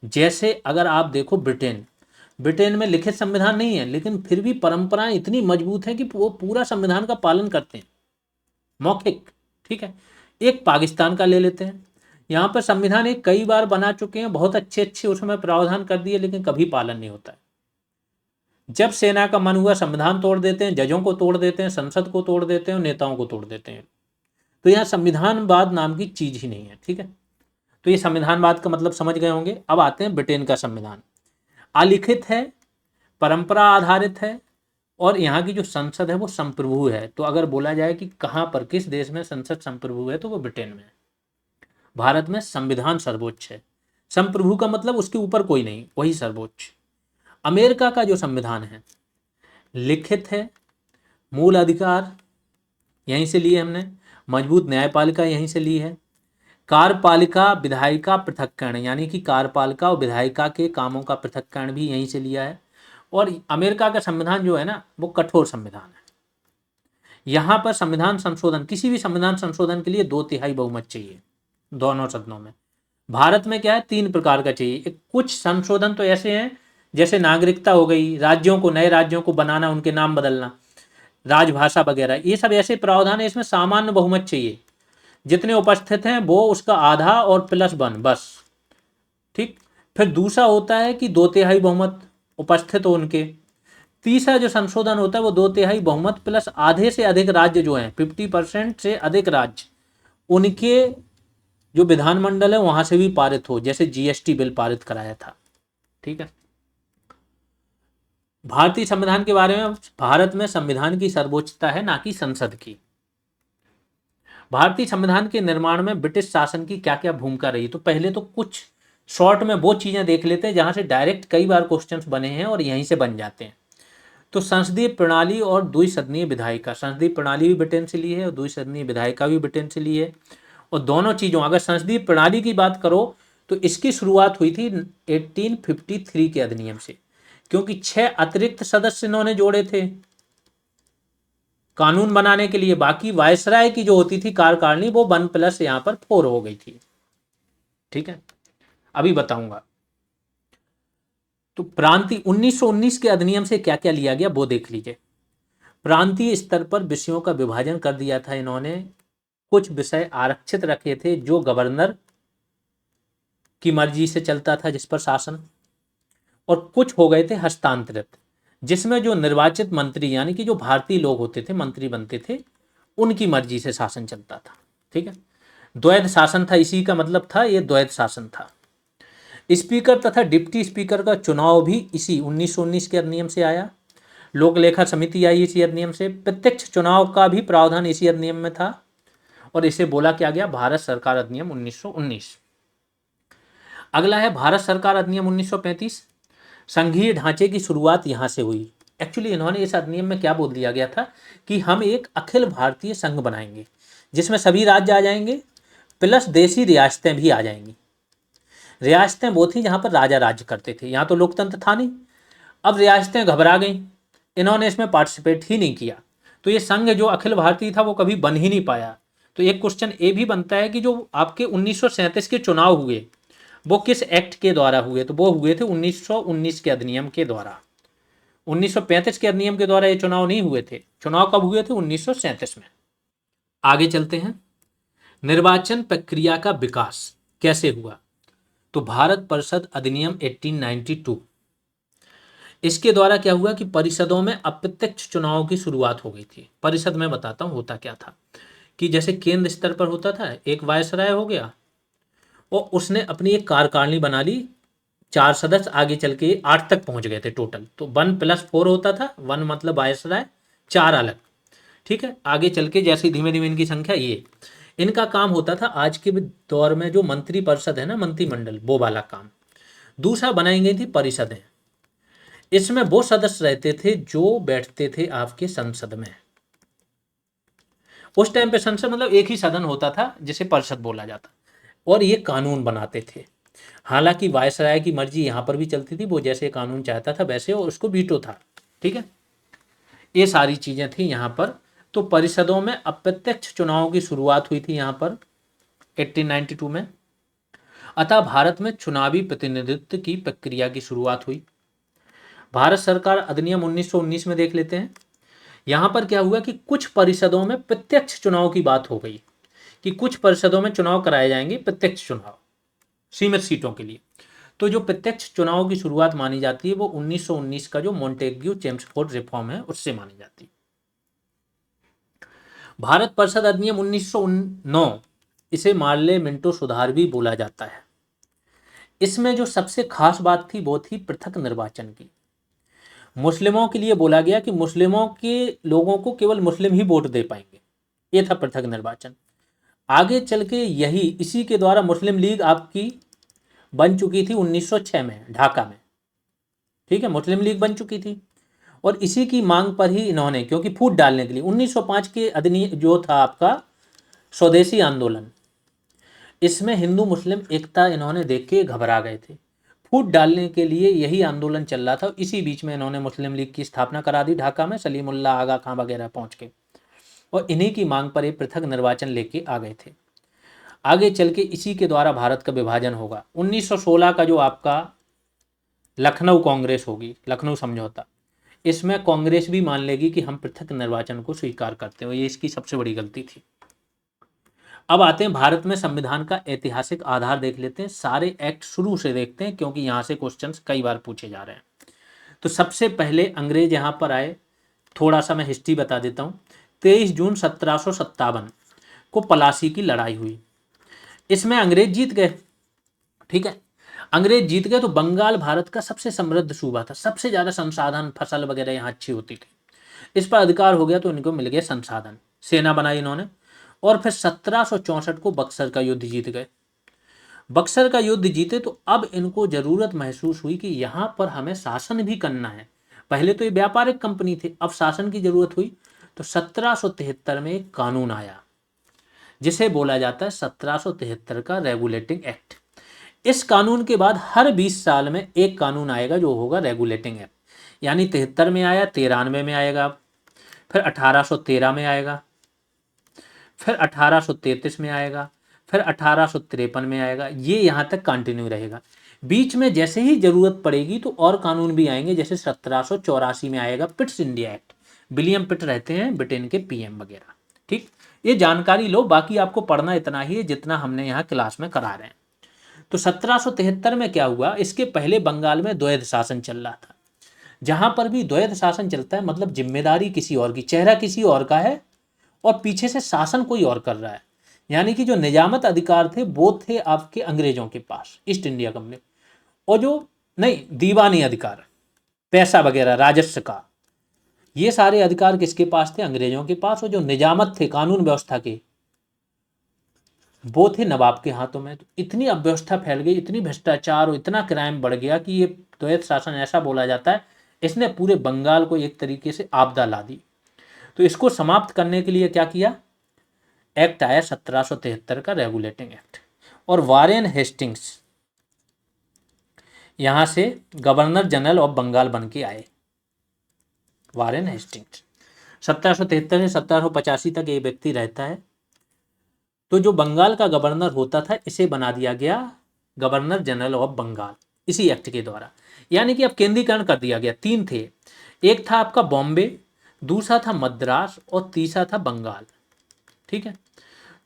जैसे अगर आप देखो ब्रिटेन में लिखित संविधान नहीं है, लेकिन फिर भी परंपराएं इतनी मजबूत है कि वो पूरा संविधान का पालन करते हैं, मौखिक। ठीक है, एक पाकिस्तान का ले लेते हैं। यहाँ पर संविधान एक कई बार बना चुके हैं, बहुत अच्छे अच्छे उसमें प्रावधान कर दिए, लेकिन कभी पालन नहीं होता है। जब सेना का मन हुआ संविधान तोड़ देते हैं, जजों को तोड़ देते हैं, संसद को तोड़ देते हैं और नेताओं को तोड़ देते हैं। तो यहाँ संविधानवाद नाम की चीज ही नहीं है। ठीक है, तो ये संविधानवाद का मतलब समझ गए होंगे। अब आते हैं ब्रिटेन का संविधान। अलिखित है, परंपरा आधारित है, और यहाँ की जो संसद है वो संप्रभु है। तो अगर बोला जाए कि कहाँ पर, किस देश में संसद संप्रभु है, तो वो ब्रिटेन में है। भारत में संविधान सर्वोच्च है। संप्रभु का मतलब उसके ऊपर कोई नहीं, वही सर्वोच्च। अमेरिका का जो संविधान है लिखित है, मूल अधिकार यहीं से लिए हमने, मजबूत न्यायपालिका यहीं से ली है, कार्यपालिका विधायिका पृथक्करण यानी कि कार्यपालिका और विधायिका के कामों का पृथक्करण भी यहीं से लिया है। और अमेरिका का संविधान जो है ना वो कठोर संविधान है। यहाँ पर संविधान संशोधन, किसी भी संविधान संशोधन के लिए 2/3 बहुमत चाहिए दोनों सदनों में। भारत में क्या है, 3 प्रकार का चाहिए। कुछ संशोधन तो ऐसे हैं जैसे नागरिकता हो गई, राज्यों को, नए राज्यों को बनाना, उनके नाम बदलना, राजभाषा वगैरह, ये सब ऐसे प्रावधान है, इसमें सामान्य बहुमत चाहिए। जितने उपस्थित हैं वो उसका आधा और +1 बस। ठीक। फिर दूसरा होता है कि 2/3 बहुमत उपस्थित हो उनके। तीसरा जो संशोधन होता है वो 2/3 बहुमत प्लस आधे से अधिक राज्य जो हैं, 50% से अधिक राज्य, उनके जो विधानमंडल है वहां से भी पारित हो, जैसे जीएसटी बिल पारित कराया था। ठीक है। भारतीय संविधान के बारे में, भारत में संविधान की सर्वोच्चता है ना कि संसद की। भारतीय संविधान के निर्माण में ब्रिटिश शासन की क्या क्या भूमिका रही, तो पहले तो कुछ शॉर्ट में वो चीजें देख लेते हैं जहां से डायरेक्ट कई बार क्वेश्चंस बने हैं और यहीं से बन जाते हैं। तो संसदीय प्रणाली और द्विसदनीय विधायिका, संसदीय प्रणाली भी ब्रिटेन से ली है और द्विसदनीय विधायिका भी ब्रिटेन से ली है। और दोनों चीज़ों, अगर संसदीय प्रणाली की बात करो तो इसकी शुरुआत हुई थी 1853 के अधिनियम से, क्योंकि 6 अतिरिक्त सदस्य इन्होंने जोड़े थे कानून बनाने के लिए। बाकी वायसराय की जो होती थी कार्यकारिणी वो 1+ यहाँ पर 4 हो गई थी। ठीक है, अभी बताऊंगा। तो प्रांतीय 1919 के अधिनियम से क्या क्या लिया गया वो देख लीजिए। प्रांतीय स्तर पर विषयों का विभाजन कर दिया था इन्होंने। कुछ विषय आरक्षित रखे थे जो गवर्नर की मर्जी से चलता था, जिस पर शासन, और कुछ हो गए थे हस्तांतरित, जिसमें जो निर्वाचित मंत्री यानी कि जो भारतीय लोग होते थे, मंत्री बनते थे, उनकी मर्जी से शासन चलता था। ठीक है, द्वैध शासन था, इसी का मतलब था ये द्वैध शासन था। स्पीकर तथा डिप्टी स्पीकर का चुनाव भी इसी 1919 के अधिनियम से आया। लोक लेखा समिति आई इसी अधिनियम से। प्रत्यक्ष चुनाव का भी प्रावधान इसी अधिनियम में था और इसे बोला क्या गया, भारत सरकार अधिनियम 1919। अगला है भारत सरकार अधिनियम 1935। संघीय ढांचे की शुरुआत यहां से हुई। एक्चुअली इन्होंने इस अधिनियम में क्या बोल दिया गया था कि हम एक अखिल भारतीय संघ बनाएंगे जिसमें सभी राज्य आ जाएंगे प्लस देशी रियासतें भी आ जाएंगी। रियासतें वो थी जहां पर राजा राज्य करते थे, यहाँ तो लोकतंत्र था नहीं। अब रियासतें घबरा गई, इन्होंने इसमें पार्टिसिपेट ही नहीं किया, तो ये संघ जो अखिल भारतीय था वो कभी बन ही नहीं पाया। तो एक क्वेश्चन ये भी बनता है कि जो आपके 1937 के चुनाव हुए वो किस एक्ट के द्वारा हुए, तो वो हुए थे 1919 के अधिनियम के द्वारा। 1935 के अधिनियम के द्वारा ये चुनाव नहीं हुए थे। चुनाव कब हुए थे, 1937 में। आगे चलते हैं, निर्वाचन प्रक्रिया का विकास कैसे हुआ। तो भारत परिषद अधिनियम 1892, इसके द्वारा क्या हुआ कि परिषदों में अप्रत्यक्ष चुनाव की शुरुआत हो गई थी। परिषद में बताता हूं होता क्या था कि जैसे केंद्र स्तर पर होता था, एक वायसराय हो गया और उसने अपनी एक कार्यकारिणी बना ली, 4 सदस्य, आगे चल के 8 तक पहुंच गए थे टोटल। तो 1+4 होता था, 1 मतलब वायसराय, 4 अलग। ठीक है, आगे चल के जैसे धीमे धीमे इनकी संख्या, ये इनका काम होता था आज के दौर में जो मंत्री परिषद है ना, मंत्रिमंडल, वो वाला काम। दूसरा बनाई गई थी परिषदें। इसमें वो सदस्य रहते थे जो बैठते थे आपके संसद में। उस टाइम पे संसद मतलब एक ही सदन होता था जिसे परिषद बोला जाता, और ये कानून बनाते थे। हालांकि वायसराय की मर्जी यहां पर भी चलती थी, वो जैसे कानून चाहता था वैसे, और उसको वीटो था। ठीक है, ये सारी चीजें थी यहां पर। तो परिषदों में अप्रत्यक्ष चुनाव की शुरुआत हुई थी यहां पर 1892 में। अतः भारत में चुनावी प्रतिनिधित्व की प्रक्रिया की शुरुआत हुई। भारत सरकार अधिनियम 1919 में देख लेते हैं। यहां पर क्या हुआ कि कुछ परिषदों में प्रत्यक्ष चुनाव की बात हो गई कि कुछ परिषदों में चुनाव कराए जाएंगे, प्रत्यक्ष चुनाव सीमित सीटों के लिए। तो जो प्रत्यक्ष चुनाव की शुरुआत मानी जाती है वो 1919 का जो मॉन्टेग्यू चेम्सफोर्ड रिफॉर्म है उससे मानी जाती है। भारत परिषद अधिनियम 1909, इसे मार्ले मिंटो सुधार भी बोला जाता है। इसमें जो सबसे खास बात थी वो थी पृथक निर्वाचन की। मुस्लिमों के लिए बोला गया कि मुस्लिमों के लोगों को केवल मुस्लिम ही वोट दे पाएंगे, ये था पृथक निर्वाचन। आगे चल के यही, इसी के द्वारा मुस्लिम लीग आपकी बन चुकी थी 1906 में ढाका में। ठीक है, मुस्लिम लीग बन चुकी थी। और इसी की मांग पर ही इन्होंने, क्योंकि फूट डालने के लिए 1905 के अधिनियम जो था आपका स्वदेशी आंदोलन, इसमें हिंदू मुस्लिम एकता इन्होंने देख के घबरा गए थे। फूट डालने के लिए यही आंदोलन चल रहा था। इसी बीच में इन्होंने मुस्लिम लीग की स्थापना करा दी ढाका में, सलीमुल्लाह आगा खां वगैरह पहुंच के, और इन्हीं की मांग पर एक पृथक निर्वाचन लेके आ गए थे। आगे चल के इसी के द्वारा भारत का विभाजन होगा। 1916 का जो आपका लखनऊ कांग्रेस होगी, लखनऊ समझौता, इसमें कांग्रेस भी मान लेगी कि हम पृथक निर्वाचन को स्वीकार करते हैं, ये इसकी सबसे बड़ी गलती थी। अब आते हैं भारत में संविधान का ऐतिहासिक आधार देख लेते हैं, सारे एक्ट शुरू से देखते हैं क्योंकि यहाँ से क्वेश्चंस कई बार पूछे जा रहे हैं। तो सबसे पहले अंग्रेज यहाँ पर आए, थोड़ा सा मैं हिस्ट्री बता देता हूँ। 23 जून 1757 को पलासी की लड़ाई हुई, इसमें अंग्रेज जीत गए। ठीक है, अंग्रेज जीत गए तो बंगाल भारत का सबसे समृद्ध सूबा था, सबसे ज़्यादा संसाधन, फसल वगैरह यहाँ अच्छी होती थी, इस पर अधिकार हो गया तो इनको मिल गया संसाधन, सेना बनाई इन्होंने। और फिर 1764 को बक्सर का युद्ध जीत गए। बक्सर का युद्ध जीते तो अब इनको जरूरत महसूस हुई कि यहाँ पर हमें शासन भी करना है। पहले तो ये व्यापारिक कंपनी थी, अब शासन की जरूरत हुई तो 1773 में एक कानून आया जिसे बोला जाता है 1773 का रेगुलेटिंग एक्ट। इस कानून के बाद हर 20 साल में एक कानून आएगा जो होगा रेगुलेटिंग एक्ट, यानी 73 में आया, 93 में आएगा, फिर 1813 में आएगा, फिर 1833 में आएगा, फिर 1853 में आएगा, ये यहाँ तक कंटिन्यू रहेगा। बीच में जैसे ही जरूरत पड़ेगी तो और कानून भी आएंगे, जैसे 1784 में आएगा पिट्स इंडिया एक्ट, विलियम पिट रहते हैं ब्रिटेन के पीएम वगैरह। ठीक, ये जानकारी लो, बाकी आपको पढ़ना इतना ही है जितना हमने यहाँ क्लास में करा रहे हैं। तो 1773 में क्या हुआ, इसके पहले बंगाल में द्वैध शासन चल रहा था। जहां पर भी द्वैध शासन चलता है मतलब जिम्मेदारी किसी और की, चेहरा किसी और का है और पीछे से शासन कोई और कर रहा है, यानी कि जो निजामत अधिकार थे वो थे आपके अंग्रेजों के पास, ईस्ट इंडिया कंपनी, और जो नहीं दीवानी अधिकार, पैसा वगैरह, राजस्व का, ये सारे अधिकार किसके पास थे, अंग्रेजों के पास। और जो निजामत थे कानून व्यवस्था के, वो थे नवाब के हाथों में। तो इतनी अव्यवस्था फैल गई, इतनी भ्रष्टाचार और इतना क्राइम बढ़ गया कि ये द्वैध शासन ऐसा बोला जाता है इसने पूरे बंगाल को एक तरीके से आपदा ला दी। तो इसको समाप्त करने के लिए क्या किया, एक्ट आया 1773 का रेगुलेटिंग एक्ट, और वारेन हेस्टिंग्स यहां से गवर्नर जनरल ऑफ बंगाल बन के आए। वारेन हेस्टिंग्स 1773 से 1785 तक ये व्यक्ति रहता है। तो जो बंगाल का गवर्नर होता था इसे बना दिया गया गवर्नर जनरल ऑफ बंगाल इसी एक्ट के द्वारा, यानी कि अब केंद्रीकरण कर दिया गया। तीन थे, एक था आपका बॉम्बे, दूसरा था मद्रास और तीसरा था बंगाल। ठीक है,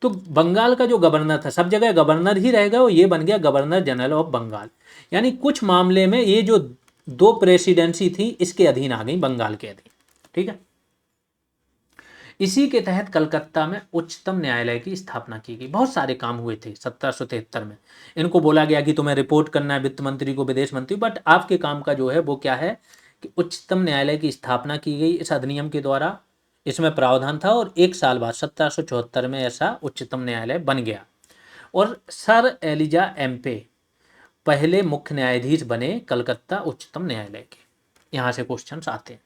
तो बंगाल का जो गवर्नर था, सब जगह गवर्नर ही रहेगा, और ये बन गया गवर्नर जनरल ऑफ बंगाल। यानी कुछ मामले में ये जो दो प्रेसिडेंसी थी इसके अधीन आ गई, बंगाल के अधीन। ठीक है, इसी के तहत कलकत्ता में उच्चतम न्यायालय की स्थापना की गई। बहुत सारे काम हुए थे 1773 में। इनको बोला गया कि तुम्हें रिपोर्ट करना है वित्त मंत्री को, विदेश मंत्री, बट आपके काम का जो है वो क्या है कि उच्चतम न्यायालय की स्थापना की गई इस अधिनियम के द्वारा। इसमें प्रावधान था और एक साल बाद 1774 में ऐसा उच्चतम न्यायालय बन गया और सर एलिजा एम्पे पहले मुख्य न्यायाधीश बने कलकत्ता उच्चतम न्यायालय के। यहाँ से क्वेश्चंस आते हैं।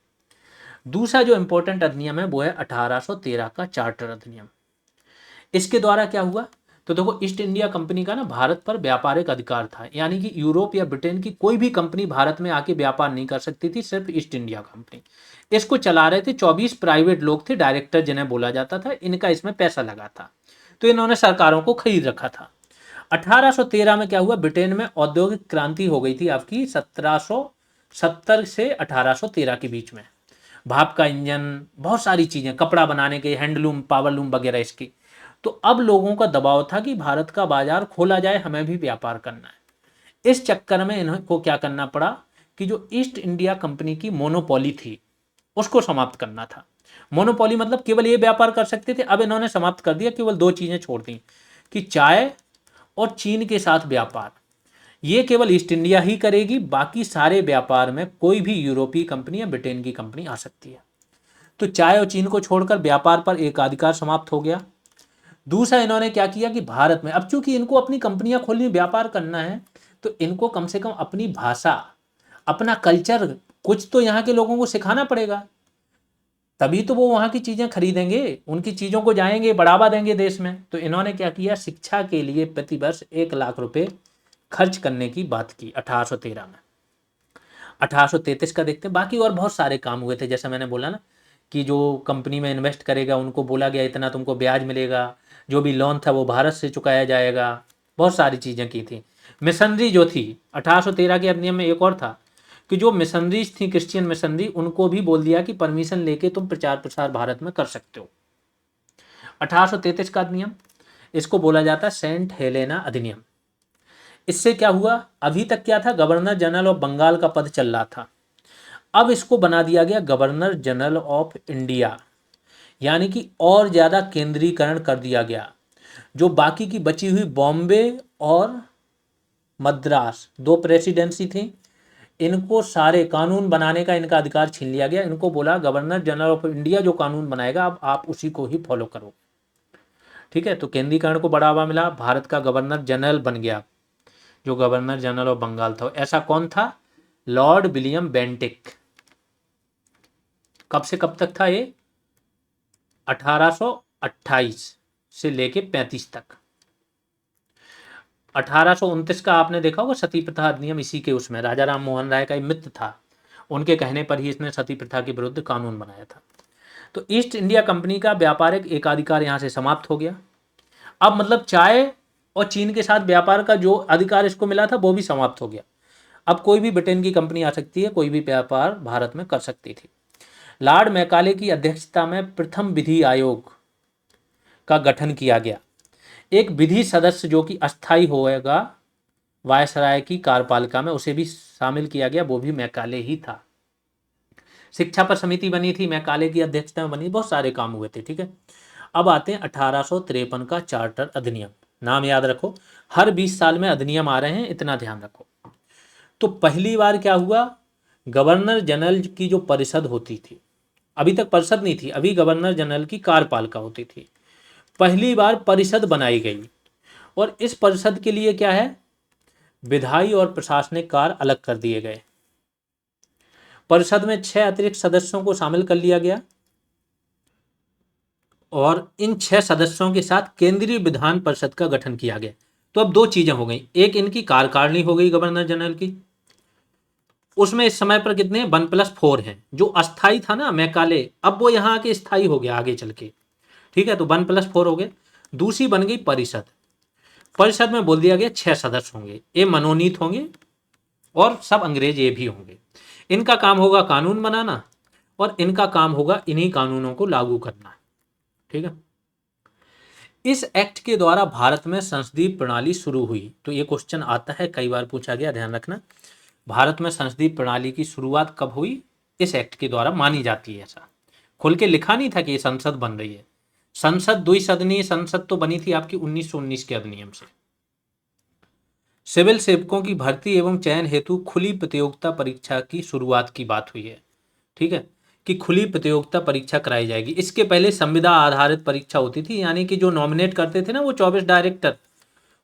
दूसरा जो इंपॉर्टेंट अधिनियम है वो है 1813 का चार्टर अधिनियम। इसके द्वारा क्या हुआ, तो देखो ईस्ट इंडिया कंपनी का ना भारत पर व्यापारिक अधिकार था, यानी कि यूरोप या ब्रिटेन की कोई भी कंपनी भारत में आके व्यापार नहीं कर सकती थी, सिर्फ ईस्ट इंडिया कंपनी। इसको चला रहे थे 24 प्राइवेट लोग थे, डायरेक्टर जिन्हें बोला जाता था, इनका इसमें पैसा लगा था, तो इन्होंने सरकारों को खरीद रखा था। 1813 में क्या हुआ, ब्रिटेन में औद्योगिक क्रांति हो गई थी आपकी 1770 से 1813 के बीच में। भाप का इंजन, बहुत सारी चीजें, कपड़ा बनाने के, हैंडलूम, पावरलूम वगैरह इसकी। तो अब लोगों का दबाव था कि भारत का बाजार खोला जाए, हमें भी व्यापार करना है। इस चक्कर में इनको क्या करना पड़ा कि जो ईस्ट इंडिया कंपनी की मोनोपोली थी उसको समाप्त करना था। मोनोपोली मतलब केवल ये व्यापार कर सकते थे, अब इन्होंने समाप्त कर दिया, केवल दो चीजें छोड़ दी कि चाय और चीन के साथ व्यापार, ये केवल ईस्ट इंडिया ही करेगी, बाकी सारे व्यापार में कोई भी यूरोपीय कंपनी या ब्रिटेन की कंपनी आ सकती है। तो चाय और चीन को छोड़कर व्यापार पर एकाधिकार समाप्त हो गया। दूसरा इन्होंने क्या किया कि भारत में अब चूंकि इनको अपनी कंपनियां खोलनी, व्यापार करना है, तो इनको कम से कम अपनी भाषा, अपना कल्चर कुछ तो यहाँ के लोगों को सिखाना पड़ेगा, तभी तो वो वहाँ की चीज़ें खरीदेंगे, उनकी चीज़ों को जाएंगे, बढ़ावा देंगे देश में। तो इन्होंने क्या किया, शिक्षा के लिए प्रतिवर्ष 1 लाख रुपए खर्च करने की बात की 1813 में। 1833 का देखते हैं। बाकी और बहुत सारे काम हुए थे, जैसा मैंने बोला ना कि जो कंपनी में इन्वेस्ट करेगा उनको बोला गया इतना तुमको ब्याज मिलेगा, जो भी लोन था वो भारत से चुकाया जाएगा, बहुत सारी चीज़ें की थी। मिशनरी जो थी 1813 के अधिनियम में एक और था कि जो मिशनरीज थी, क्रिश्चियन मिशनरी, उनको भी बोल दिया कि परमिशन लेके तुम प्रचार प्रसार भारत में कर सकते हो। 1833 का अधिनियम, इसको बोला जाता है सेंट हेलेना अधिनियम। इससे क्या हुआ, अभी तक क्या था, गवर्नर जनरल ऑफ बंगाल का पद चल रहा था, अब इसको बना दिया गया गवर्नर जनरल ऑफ इंडिया, यानी कि और ज़्यादा केंद्रीकरण कर दिया गया। जो बाकी की बची हुई बॉम्बे और मद्रास 2 प्रेसिडेंसी थी, इनको सारे कानून बनाने का इनका अधिकार छीन लिया गया। इनको बोला गवर्नर जनरल ऑफ इंडिया जो कानून बनाएगा अब आप उसी को ही फॉलो करो। ठीक है, तो केंद्रीकरण को बढ़ावा मिला, भारत का गवर्नर जनरल बन गया जो गवर्नर जनरल ऑफ बंगाल था। ऐसा कौन था, लॉर्ड विलियम बेंटिक। कब से कब तक था ये, 1828 से लेके 35 तक। 1829 का आपने देखा होगा सती प्रथा अधिनियम, इसी के उसमें राजा राम मोहन राय का मित्र था, उनके कहने पर ही इसने सती प्रथा के विरुद्ध कानून बनाया था। तो ईस्ट इंडिया कंपनी का व्यापारिक एकाधिकार यहाँ से समाप्त हो गया। अब मतलब चाय और चीन के साथ व्यापार का जो अधिकार इसको मिला था वो भी समाप्त हो गया। अब कोई भी ब्रिटेन की कंपनी आ सकती है, कोई भी व्यापार भारत में कर सकती थी। लॉर्ड मैकाले की अध्यक्षता में प्रथम विधि आयोग का गठन किया गया। एक विधि सदस्य जो कि अस्थायी होएगा वायसराय की कार्यपालिका में, उसे भी शामिल किया गया, वो भी मैकाले ही था। शिक्षा पर समिति बनी थी, मैकाले की अध्यक्षता में बनी, बहुत सारे काम हुए थे। ठीक है, अब आते हैं 1853 का चार्टर अधिनियम। नाम याद रखो, हर 20 साल में अधिनियम आ रहे हैं, इतना ध्यान रखो। तो पहली बार क्या हुआ, गवर्नर जनरल की जो परिषद होती थी, अभी तक परिषद नहीं थी, अभी गवर्नर जनरल की कार्यपालिका होती थी, पहली बार परिषद बनाई गई। और इस परिषद के लिए क्या है, विधायी और प्रशासनिक कार्य अलग कर दिए गए। परिषद में 6 अतिरिक्त सदस्यों को शामिल कर लिया गया और इन 6 सदस्यों के साथ केंद्रीय विधान परिषद का गठन किया गया। तो अब 2 चीजें हो गई, एक इनकी कार्यकारिणी हो गई गवर्नर जनरल की, उसमें इस समय पर कितने 1+4 हैं। जो अस्थाई था ना मैकाले, अब वो यहाँ आके स्थायी हो गया आगे चल के। ठीक है, तो 1+4 हो गए। दूसरी बन गई परिषद, परिषद में बोल दिया गया 6 सदस्य होंगे, ये मनोनीत होंगे और सब अंग्रेज ये भी होंगे। इनका काम होगा कानून बनाना और इनका काम होगा इन्हीं कानूनों को लागू करना। ठीक है, इस एक्ट के द्वारा भारत में संसदीय प्रणाली शुरू हुई। तो ये क्वेश्चन आता है, कई बार पूछा गया, ध्यान रखना। भारत में संसदीय प्रणाली की शुरुआत कब हुई, इस एक्ट के द्वारा मानी जाती है। ऐसा खुल के लिखा नहीं था कि ये संसद बन रही है। संसद द्विसदनीय संसद तो बनी थी आपकी 1919 के अधिनियम से। सिविल सेवकों की भर्ती एवं चयन हेतु खुली प्रतियोगिता परीक्षा की शुरुआत की बात हुई है। ठीक है, कि खुली प्रतियोगिता परीक्षा कराई जाएगी। इसके पहले संविदा आधारित परीक्षा होती थी, यानी कि जो नॉमिनेट करते थे ना वो 24 डायरेक्टर,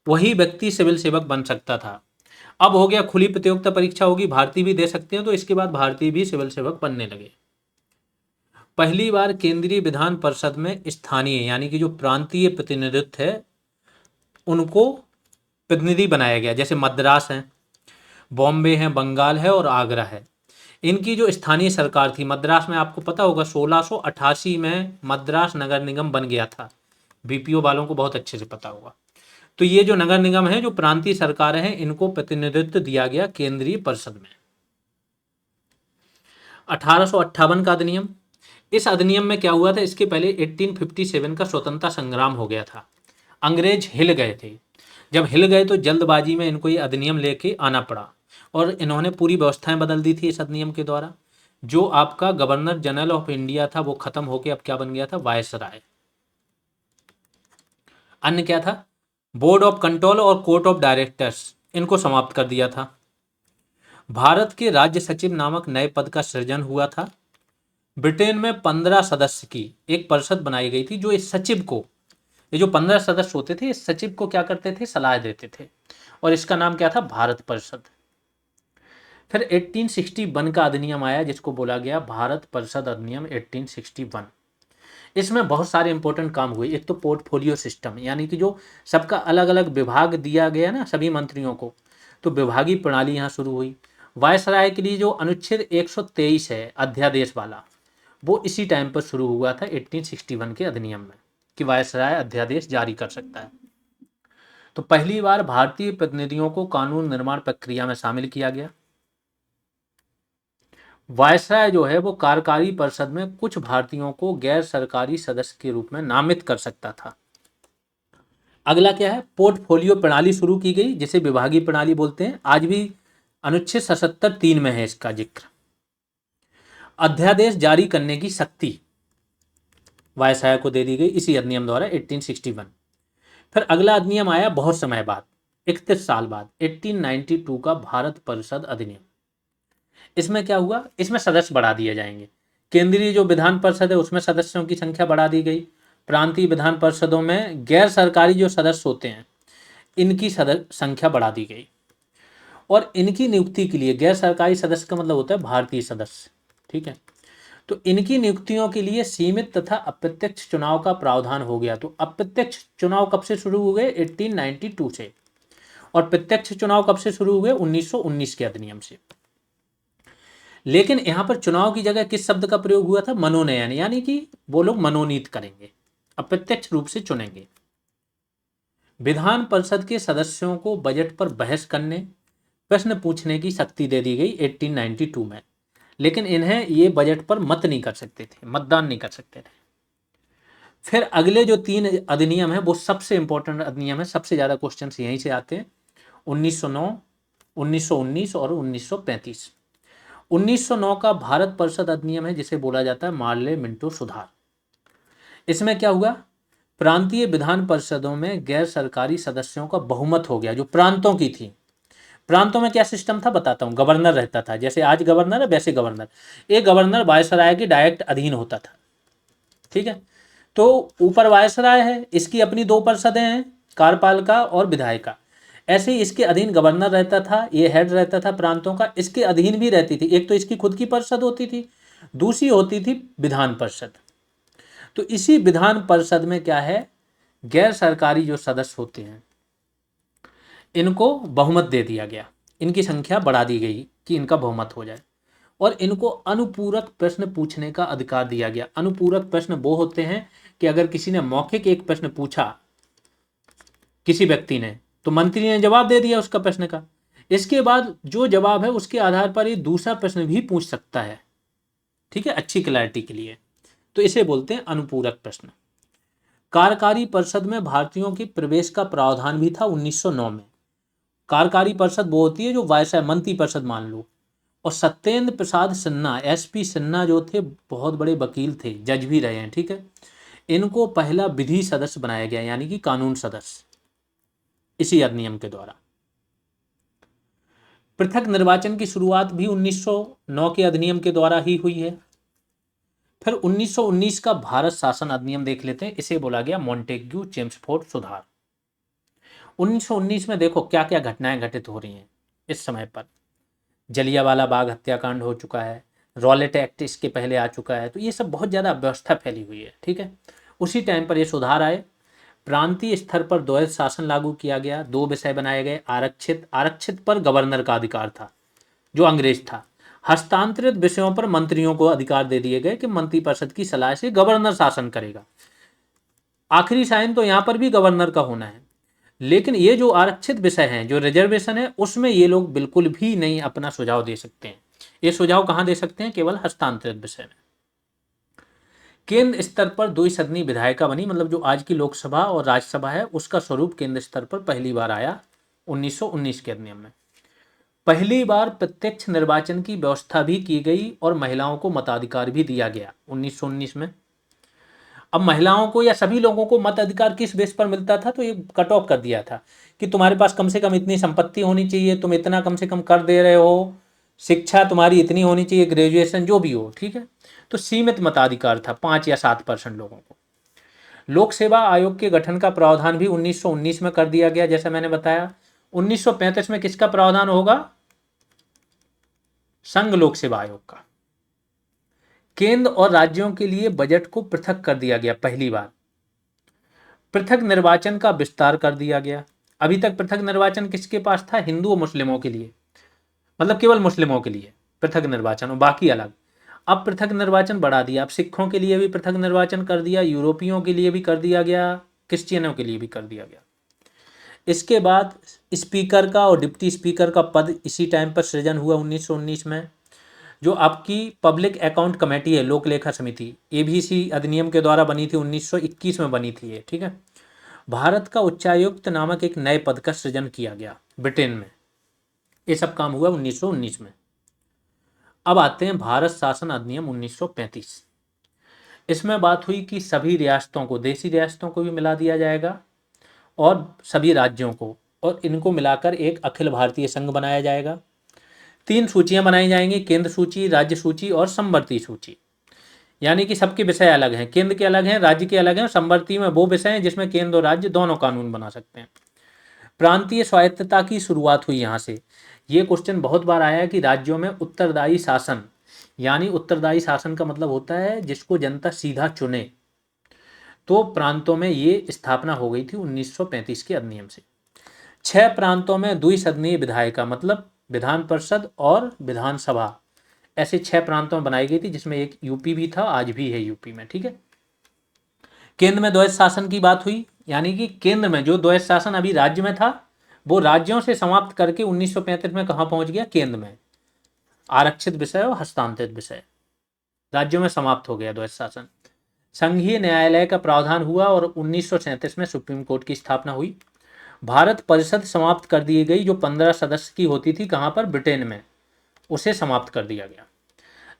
वही व्यक्ति सिविल सेवक बन सकता था। अब हो गया खुली प्रतियोगिता परीक्षा होगी, भारतीय भी दे सकते हैं, तो इसके बाद भारतीय भी सिविल सेवक बनने लगे। पहली बार केंद्रीय विधान परिषद में स्थानीय यानी कि जो प्रांतीय प्रतिनिधित्व है उनको प्रतिनिधि बनाया गया। जैसे मद्रास है, बॉम्बे है, बंगाल है और आगरा है। इनकी जो स्थानीय सरकार थी, मद्रास में आपको पता होगा 1688 में मद्रास नगर निगम बन गया था, बीपीओ वालों को बहुत अच्छे से पता होगा। तो ये जो नगर निगम है, जो प्रांतीय सरकारें हैं, इनको प्रतिनिधित्व दिया गया केंद्रीय परिषद में। 1858 का अधिनियम, इस अधिनियम में क्या हुआ था, इसके पहले 1857 का स्वतंत्रता संग्राम हो गया था। अंग्रेज हिल गए थे, जब हिल गए तो जल्दबाजी में इनको ये अधिनियम लेके आना पड़ा और इन्होंने पूरी व्यवस्थाएं बदल दी थी इस अधिनियम के द्वारा। जो आपका गवर्नर जनरल ऑफ इंडिया था वो खत्म होकर अब क्या बन गया था, वायसराय। अन्य क्या था, बोर्ड ऑफ कंट्रोल और कोर्ट ऑफ डायरेक्टर्स, इनको समाप्त कर दिया था। भारत के राज्य सचिव नामक नए पद का सृजन हुआ था। ब्रिटेन में 15 सदस्य की एक परिषद बनाई गई थी, जो इस सचिव को, ये जो 15 सदस्य होते थे, इस सचिव को क्या करते थे, सलाह देते थे, और इसका नाम क्या था, भारत परिषद। फिर 1861 का अधिनियम आया जिसको बोला गया भारत परिषद अधिनियम 1861। इसमें बहुत सारे इंपॉर्टेंट काम हुए। एक तो पोर्टफोलियो सिस्टम, यानी कि जो सबका अलग अलग विभाग दिया गया ना सभी मंत्रियों को, तो विभागीय प्रणाली यहाँ शुरू हुई। वायसराय के लिए जो अनुच्छेद 123 है अध्यादेश वाला, वो इसी टाइम पर शुरू हुआ था 1861 के अधिनियम में, कि वायसराय अध्यादेश जारी कर सकता है। तो पहली बार भारतीय प्रतिनिधियों को कानून निर्माण प्रक्रिया में शामिल किया गया। वायसराय जो है वो कार्यकारी परिषद में कुछ भारतीयों को गैर सरकारी सदस्य के रूप में नामित कर सकता था। अगला क्या है, पोर्टफोलियो प्रणाली शुरू की गई जिसे विभागीय प्रणाली बोलते हैं। आज भी अनुच्छेद 77(3) में है इसका जिक्र। अध्यादेश जारी करने की शक्ति वायसराय को दे दी गई इसी अधिनियम द्वारा 1861। फिर अगला अधिनियम आया बहुत समय बाद, 31 साल बाद, 1892 का भारत परिषद अधिनियम। इसमें क्या हुआ, इसमें सदस्य बढ़ा दिए जाएंगे। केंद्रीय जो विधान परिषद है उसमें सदस्यों की संख्या बढ़ा दी गई। प्रांतीय विधान परिषदों में गैर सरकारी जो सदस्य होते हैं इनकी संख्या बढ़ा दी गई। और इनकी नियुक्ति के लिए, गैर सरकारी सदस्य का मतलब होता है भारतीय सदस्य, ठीक है, तो इनकी नियुक्तियों के लिए सीमित तथा अप्रत्यक्ष चुनाव का प्रावधान हो गया। तो अप्रत्यक्ष चुनाव कब से शुरू हो गए, 1892 से, और प्रत्यक्ष चुनाव कब से शुरू हुए, 1919 के अधिनियम से। लेकिन यहां पर चुनाव की जगह किस शब्द का प्रयोग हुआ था, मनोनयन, यानी कि वो लोग मनोनीत करेंगे, अप्रत्यक्ष रूप से चुनेंगे। विधान परिषद के सदस्यों को बजट पर बहस करने, प्रश्न पूछने की शक्ति दे दी गई 1892 में, लेकिन इन्हें ये बजट पर मत नहीं कर सकते थे, मतदान नहीं कर सकते थे। फिर अगले जो 3 अधिनियम है वो सबसे इंपॉर्टेंट अधिनियम है, सबसे ज्यादा क्वेश्चन यहीं से आते हैं। 1909, 1919 और 1935। 1909 का भारत परिषद अधिनियम है जिसे बोला जाता है मार्ले मिंटो सुधार। इसमें क्या हुआ, प्रांतीय विधान परिषदों में गैर सरकारी सदस्यों का बहुमत हो गया, जो प्रांतों की थी। प्रांतों में क्या सिस्टम था बताता हूँ, गवर्नर रहता था, जैसे आज गवर्नर है वैसे गवर्नर। एक गवर्नर वायसराय के डायरेक्ट अधीन होता था, ठीक है। तो ऊपर वायसराय है, इसकी अपनी 2 परिषदें हैं, कार्यपालिका और विधायिका। ऐसे ही इसके अधीन गवर्नर रहता था, ये हेड रहता था प्रांतों का, इसके अधीन भी रहती थी, एक तो इसकी खुद की परिषद होती थी, दूसरी होती थी विधान परिषद। तो इसी विधान परिषद में क्या है, गैर सरकारी जो सदस्य होते हैं इनको बहुमत दे दिया गया, इनकी संख्या बढ़ा दी गई कि इनका बहुमत हो जाए, और इनको अनुपूरक प्रश्न पूछने का अधिकार दिया गया। अनुपूरक प्रश्न वो होते हैं कि अगर किसी ने मौखिक एक प्रश्न पूछा किसी व्यक्ति ने, तो मंत्री ने जवाब दे दिया उसका प्रश्न का, इसके बाद जो जवाब है उसके आधार पर ये दूसरा प्रश्न भी पूछ सकता है, ठीक है, अच्छी क्लैरिटी के लिए। तो इसे बोलते हैं अनुपूरक प्रश्न। कार्यकारी परिषद में भारतीयों के प्रवेश का प्रावधान भी था 1909 में। कार्यकारी परिषद वो होती है जो वायसराय, मंत्री परिषद मान लो। और सत्येंद्र प्रसाद सिन्हा, एसपी सिन्हा जो थे, बहुत बड़े वकील थे, जज भी रहे हैं, ठीक है, इनको पहला विधि सदस्य बनाया गया, यानी कि कानून सदस्य, इसी अधिनियम के द्वारा। पृथक निर्वाचन की शुरुआत भी 1909 के अधिनियम के द्वारा ही हुई है। फिर 1919 का भारत शासन अधिनियम देख लेते हैं, इसे बोला गया मॉन्टेग्यू चेम्सफोर्ड सुधार। 1919 में देखो क्या क्या घटनाएं घटित हो रही हैं इस समय पर। जलियांवाला बाग हत्याकांड हो चुका है, रॉलेट एक्ट इसके पहले आ चुका है, तो ये सब बहुत ज़्यादा अव्यवस्था फैली हुई है, ठीक है। उसी टाइम पर ये सुधार आए। प्रांतीय स्तर पर द्वैध शासन लागू किया गया, 2 विषय बनाए गए, आरक्षित पर गवर्नर का अधिकार था जो अंग्रेज था, हस्तांतरित विषयों पर मंत्रियों को अधिकार दे दिए गए कि मंत्रिपरिषद की सलाह से गवर्नर शासन करेगा। आखिरी साइन तो यहाँ पर भी गवर्नर का होना है, लेकिन ये जो आरक्षित विषय हैं, जो रिजर्वेशन है, उसमें ये लोग बिल्कुल भी नहीं अपना सुझाव दे सकते हैं। ये सुझाव कहाँ दे सकते हैं, केवल हस्तांतरित विषय में। केंद्र स्तर पर द्विसदनी विधायिका बनी, मतलब जो आज की लोकसभा और राज्यसभा है उसका स्वरूप केंद्र स्तर पर पहली बार आया 1919 के अधिनियम में। पहली बार प्रत्यक्ष निर्वाचन की व्यवस्था भी की गई और महिलाओं को मताधिकार भी दिया गया 1919 में। अब महिलाओं को या सभी लोगों को मत अधिकार किस बेस पर मिलता था, तो ये कट ऑफ कर दिया था कि तुम्हारे पास कम से कम इतनी संपत्ति होनी चाहिए, तुम इतना कम से कम कर दे रहे हो, शिक्षा तुम्हारी इतनी होनी चाहिए, ग्रेजुएशन जो भी हो, ठीक है। तो सीमित मताधिकार था 5 या 7% लोगों को। लोक सेवा आयोग के गठन का प्रावधान भी 1919 में कर दिया गया, जैसा मैंने बताया। 1935 में किसका प्रावधान होगा, संघ लोक सेवा आयोग का। केंद्र और राज्यों के लिए बजट को पृथक कर दिया गया पहली बार। पृथक निर्वाचन का विस्तार कर दिया गया। अभी तक पृथक निर्वाचन किसके पास था? हिंदू और मुस्लिमों के लिए, मतलब केवल मुस्लिमों के लिए पृथक निर्वाचन और बाकी अलग। अब पृथक निर्वाचन बढ़ा दिया, अब सिखों के लिए भी पृथक निर्वाचन कर दिया, यूरोपियों के लिए भी कर दिया गया, क्रिश्चियनों के लिए भी कर दिया गया। इसके बाद स्पीकर का और डिप्टी स्पीकर का पद इसी टाइम पर सृजन हुआ 1919 में। जो आपकी पब्लिक अकाउंट कमेटी है, लोक लेखा समिति, एबीसी अधिनियम के द्वारा बनी थी, 1921 में बनी थी ये, ठीक है। भारत का उच्चायुक्त नामक एक नए पद का सृजन किया गया ब्रिटेन में। ये सब काम हुआ 1919 में। अब आते हैं भारत शासन अधिनियम 1935। इसमें बात हुई कि सभी रियासतों को, देसी रियासतों को भी मिला दिया जाएगा और सभी राज्यों को, और इनको मिलाकर एक अखिल भारतीय संघ बनाया जाएगा। 3 सूचियां बनाई जाएंगी, केंद्र सूची, राज्य सूची और समवर्ती सूची। यानी कि सबके विषय अलग हैं, केंद्र के अलग हैं, राज्य के अलग हैं, और समवर्ती में वो विषय हैं जिसमें केंद्र और राज्य दोनों कानून बना सकते हैं। प्रांतीय स्वायत्तता की शुरुआत हुई यहाँ से। ये क्वेश्चन बहुत बार आया है कि राज्यों में उत्तरदायी शासन, यानी उत्तरदायी शासन का मतलब होता है जिसको जनता सीधा चुने, तो प्रांतों में ये स्थापना हो गई थी 1935 के अधिनियम से। 6 प्रांतों में द्विसदनीय विधायिका, मतलब विधान परिषद और विधानसभा, ऐसे 6 प्रांतों में बनाई गई थी, जिसमें एक यूपी भी था, आज भी है यूपी में, ठीक है। केंद्र में द्वैध शासन की बात हुई, यानी कि केंद्र में जो द्वैध शासन अभी राज्य में था वो राज्यों से समाप्त करके 1935 में कहाँ पहुंच गया? केंद्र में। आरक्षित विषय और हस्तांतरित विषय राज्यों में समाप्त हो गया द्वैध शासन। संघीय न्यायालय का प्रावधान हुआ और 1937 में सुप्रीम कोर्ट की स्थापना हुई। भारत परिषद समाप्त कर दी गई, जो 15 सदस्य की होती थी, कहाँ पर? ब्रिटेन में, उसे समाप्त कर दिया गया।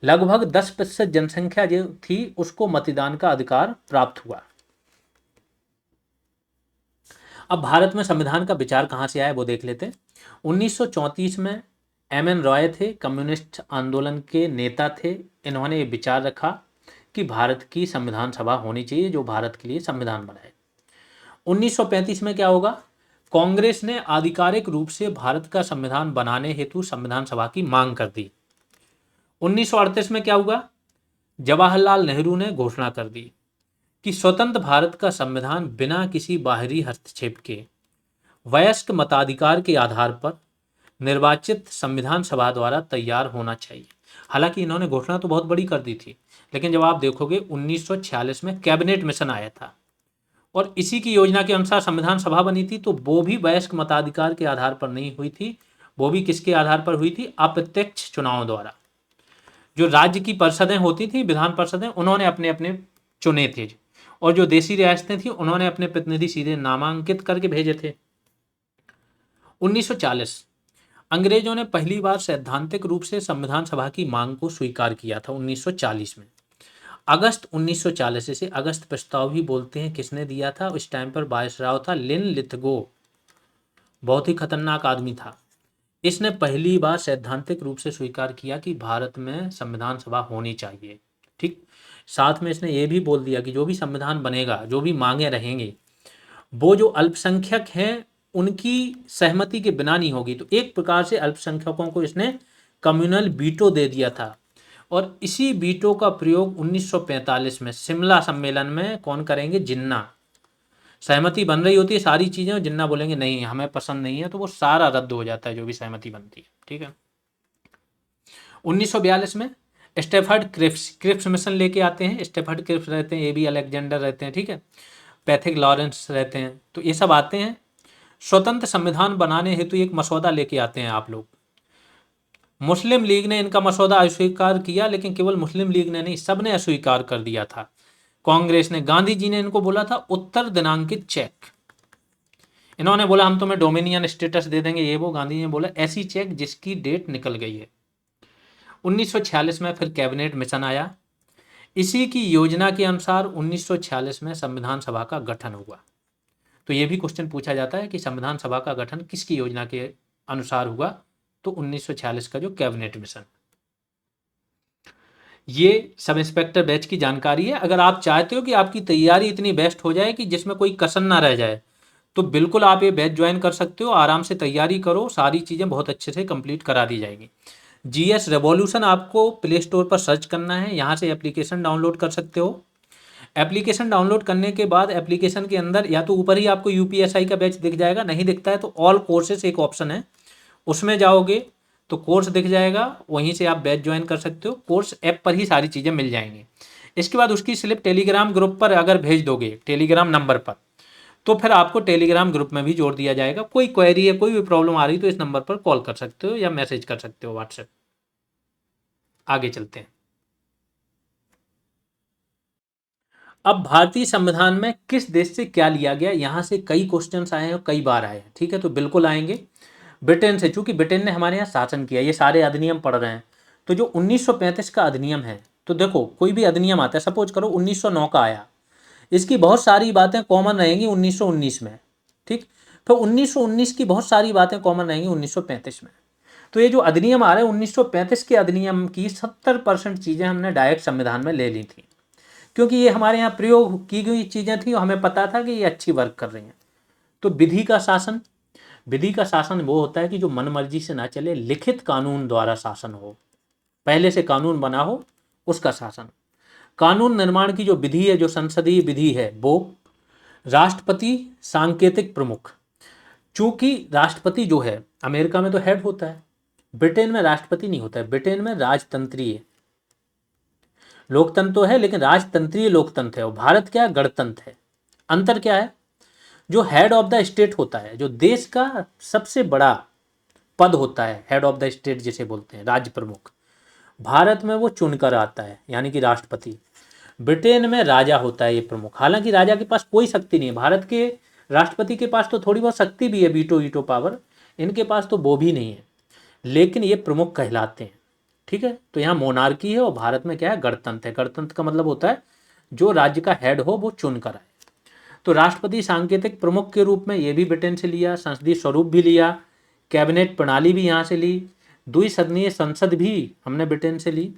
लगभग 10% जनसंख्या जो थी उसको मतदान का अधिकार प्राप्त हुआ। अब भारत में संविधान का विचार कहाँ से आया वो देख लेते हैं। 1934 में एम.एन. रॉय थे, कम्युनिस्ट आंदोलन के नेता थे। इन्होंने ये विचार रखा कि भारत की संविधान सभा होनी चाहिए जो भारत के लिए संविधान बनाए। 1935 में क्या होगा? कांग्रेस ने आधिकारिक रूप से भारत का संविधान बनाने हेतु संविधान सभा की मांग कर दी। 1938 में क्या हुआ? जवाहरलाल नेहरू ने घोषणा कर दी कि स्वतंत्र भारत का संविधान बिना किसी बाहरी हस्तक्षेप के वयस्क मताधिकार के आधार पर निर्वाचित संविधान सभा द्वारा तैयार होना चाहिए। हालांकि इन्होंने घोषणा तो बहुत बड़ी कर दी थी, लेकिन जब आप देखोगे 1946 में कैबिनेट मिशन आया था और इसी की योजना के अनुसार संविधान सभा बनी थी, तो वो भी वयस्क मताधिकार के आधार पर नहीं हुई थी, वो भी किसके आधार पर हुई थी? अप्रत्यक्ष चुनाव द्वारा। जो राज्य की परिषदें होती थी, विधान परिषदें, उन्होंने अपने अपने चुने थे, और जो देसी रियासतें थी उन्होंने अपने प्रतिनिधि सीधे नामांकित करके भेजे थे। 1940 अंग्रेजों ने पहली बार सैद्धांतिक रूप से संविधान सभा की मांग को स्वीकार किया था 1940 में। अगस्त 1940, इसे अगस्त प्रस्ताव भी बोलते हैं, किसने दिया था? उस टाइम पर वायसराय था लिन लिथगो, बहुत ही खतरनाक आदमी था। इसने पहली बार सैद्धांतिक रूप से स्वीकार किया कि भारत में संविधान सभा होनी चाहिए, ठीक। साथ में इसने ये भी बोल दिया कि जो भी संविधान बनेगा, जो भी मांगे रहेंगे, वो जो अल्पसंख्यक हैं उनकी सहमति के बिना नहीं होगी। तो एक प्रकार से अल्पसंख्यकों को इसने कम्युनल वीटो दे दिया था, और इसी वीटो का प्रयोग 1945 में शिमला सम्मेलन में कौन करेंगे? जिन्ना। सहमति बन रही होती है सारी चीजें, और जिन्ना बोलेंगे नहीं हमें पसंद नहीं है, तो वो सारा रद्द हो जाता है जो भी सहमति बनती है, ठीक है। 1942 में स्टेफर्ड क्रिप्स मिशन लेके आते हैं। स्टेफर्ड क्रिप्स रहते हैं, ए.बी. अलेक्जेंडर रहते हैं, ठीक है, पैथिक लॉरेंस रहते हैं, तो ये सब आते हैं। स्वतंत्र संविधान बनाने हेतु एक मसौदा लेके आते हैं आप लोग। मुस्लिम लीग ने इनका मसौदा अस्वीकार किया, लेकिन केवल मुस्लिम लीग ने नहीं, सबने अस्वीकार कर दिया था। कांग्रेस ने, गांधी जी ने इनको बोला था उत्तर दिनांकित चेक। इन्होंने बोला हम तुम्हें डोमिनियन स्टेटस दे देंगे, ये वो। गांधी जी ने बोला ऐसी चेक जिसकी डेट निकल गई है। 1946 में फिर कैबिनेट मिशन आया। इसी की योजना के अनुसार 1946 में संविधान सभा का गठन हुआ। तो ये भी क्वेश्चन पूछा जाता है कि संविधान सभा का गठन किसकी योजना के अनुसार हुआ? तो 1946 का जो कैबिनेट मिशन। ये सब इंस्पेक्टर बैच की जानकारी है। अगर आप चाहते हो कि आपकी तैयारी इतनी बेस्ट हो जाए कि जिसमें कोई कसर ना रह जाए, तो बिल्कुल आप ये बैच ज्वाइन कर सकते हो। आराम से तैयारी करो, सारी चीज़ें बहुत अच्छे से कंप्लीट करा दी जाएगी। GS रेवोल्यूशन आपको प्ले स्टोर पर सर्च करना है, यहाँ से एप्लीकेशन डाउनलोड कर सकते हो। एप्लीकेशन डाउनलोड करने के बाद एप्लीकेशन के अंदर या तो ऊपर ही आपको यूपीएसआई का बैच दिख जाएगा, नहीं दिखता है तो ऑल कोर्सेस एक ऑप्शन है, उसमें जाओगे तो कोर्स दिख जाएगा, वहीं से आप बैच ज्वाइन कर सकते हो। कोर्स ऐप पर ही सारी चीज़ें मिल जाएंगी। इसके बाद उसकी स्लिप टेलीग्राम ग्रुप पर अगर भेज दोगे, टेलीग्राम नंबर पर, तो फिर आपको टेलीग्राम ग्रुप में भी जोड़ दिया जाएगा। कोई क्वेरी है, कोई भी प्रॉब्लम आ रही तो इस नंबर पर कॉल कर सकते हो या मैसेज कर सकते हो व्हाट्सएप। आगे चलते हैं। अब भारतीय संविधान में किस देश से क्या लिया गया, यहाँ से कई क्वेश्चंस आए हैं और कई बार आए हैं, ठीक है, तो बिल्कुल आएंगे। ब्रिटेन से, चूंकि ब्रिटेन ने हमारे यहाँ शासन किया, ये सारे अधिनियम पढ़ रहे हैं। तो जो 1935 का अधिनियम है, तो देखो कोई भी अधिनियम आता है, सपोज करो 1909 का आया, इसकी बहुत सारी बातें कॉमन रहेंगी 1919 में, ठीक। फिर 1919 की बहुत सारी बातें कॉमन रहेंगी 1935 में। तो ये जो अधिनियम आ रहे हैं 1935 के अधिनियम की 70% चीज़ें हमने डायरेक्ट संविधान में ले ली थी, क्योंकि ये हमारे यहाँ प्रयोग की गई चीज़ें थी और हमें पता था कि ये अच्छी वर्क कर रही हैं। तो विधि का शासन, विधि का शासन वो होता है कि जो मनमर्जी से ना चले, लिखित कानून द्वारा शासन हो, पहले से कानून बना हो, उसका शासन। कानून निर्माण की जो विधि है, जो संसदीय विधि है, वो राष्ट्रपति सांकेतिक प्रमुख। चूंकि राष्ट्रपति जो है अमेरिका में तो हेड होता है, ब्रिटेन में राष्ट्रपति नहीं होता है, ब्रिटेन में राजतंत्रीय लोकतंत्र तो है लेकिन राजतंत्रीय लोकतंत्र है, और भारत क्या है, गणतंत्र है। अंतर क्या है, जो हेड ऑफ द स्टेट होता है, जो देश का सबसे बड़ा पद होता है, हेड ऑफ द स्टेट जिसे बोलते हैं, राज्य प्रमुख, भारत में वो चुनकर आता है, यानी कि राष्ट्रपति। ब्रिटेन में राजा होता है ये प्रमुख, हालांकि राजा के पास कोई शक्ति नहीं है। भारत के राष्ट्रपति के पास तो थोड़ी बहुत शक्ति भी है, वीटो वीटो पावर, इनके पास तो वो भी नहीं है, लेकिन ये प्रमुख कहलाते हैं, ठीक है। तो यहाँ मोनार्की है और भारत में क्या है, गणतंत्र है। गणतंत्र का मतलब होता है जो राज्य का हेड हो वो चुन कर आए। तो राष्ट्रपति सांकेतिक प्रमुख के रूप में ये भी ब्रिटेन से लिया, संसदीय स्वरूप भी लिया, कैबिनेट प्रणाली भी यहाँ से ली, द्विसदनीय संसद भी हमने ब्रिटेन से ली,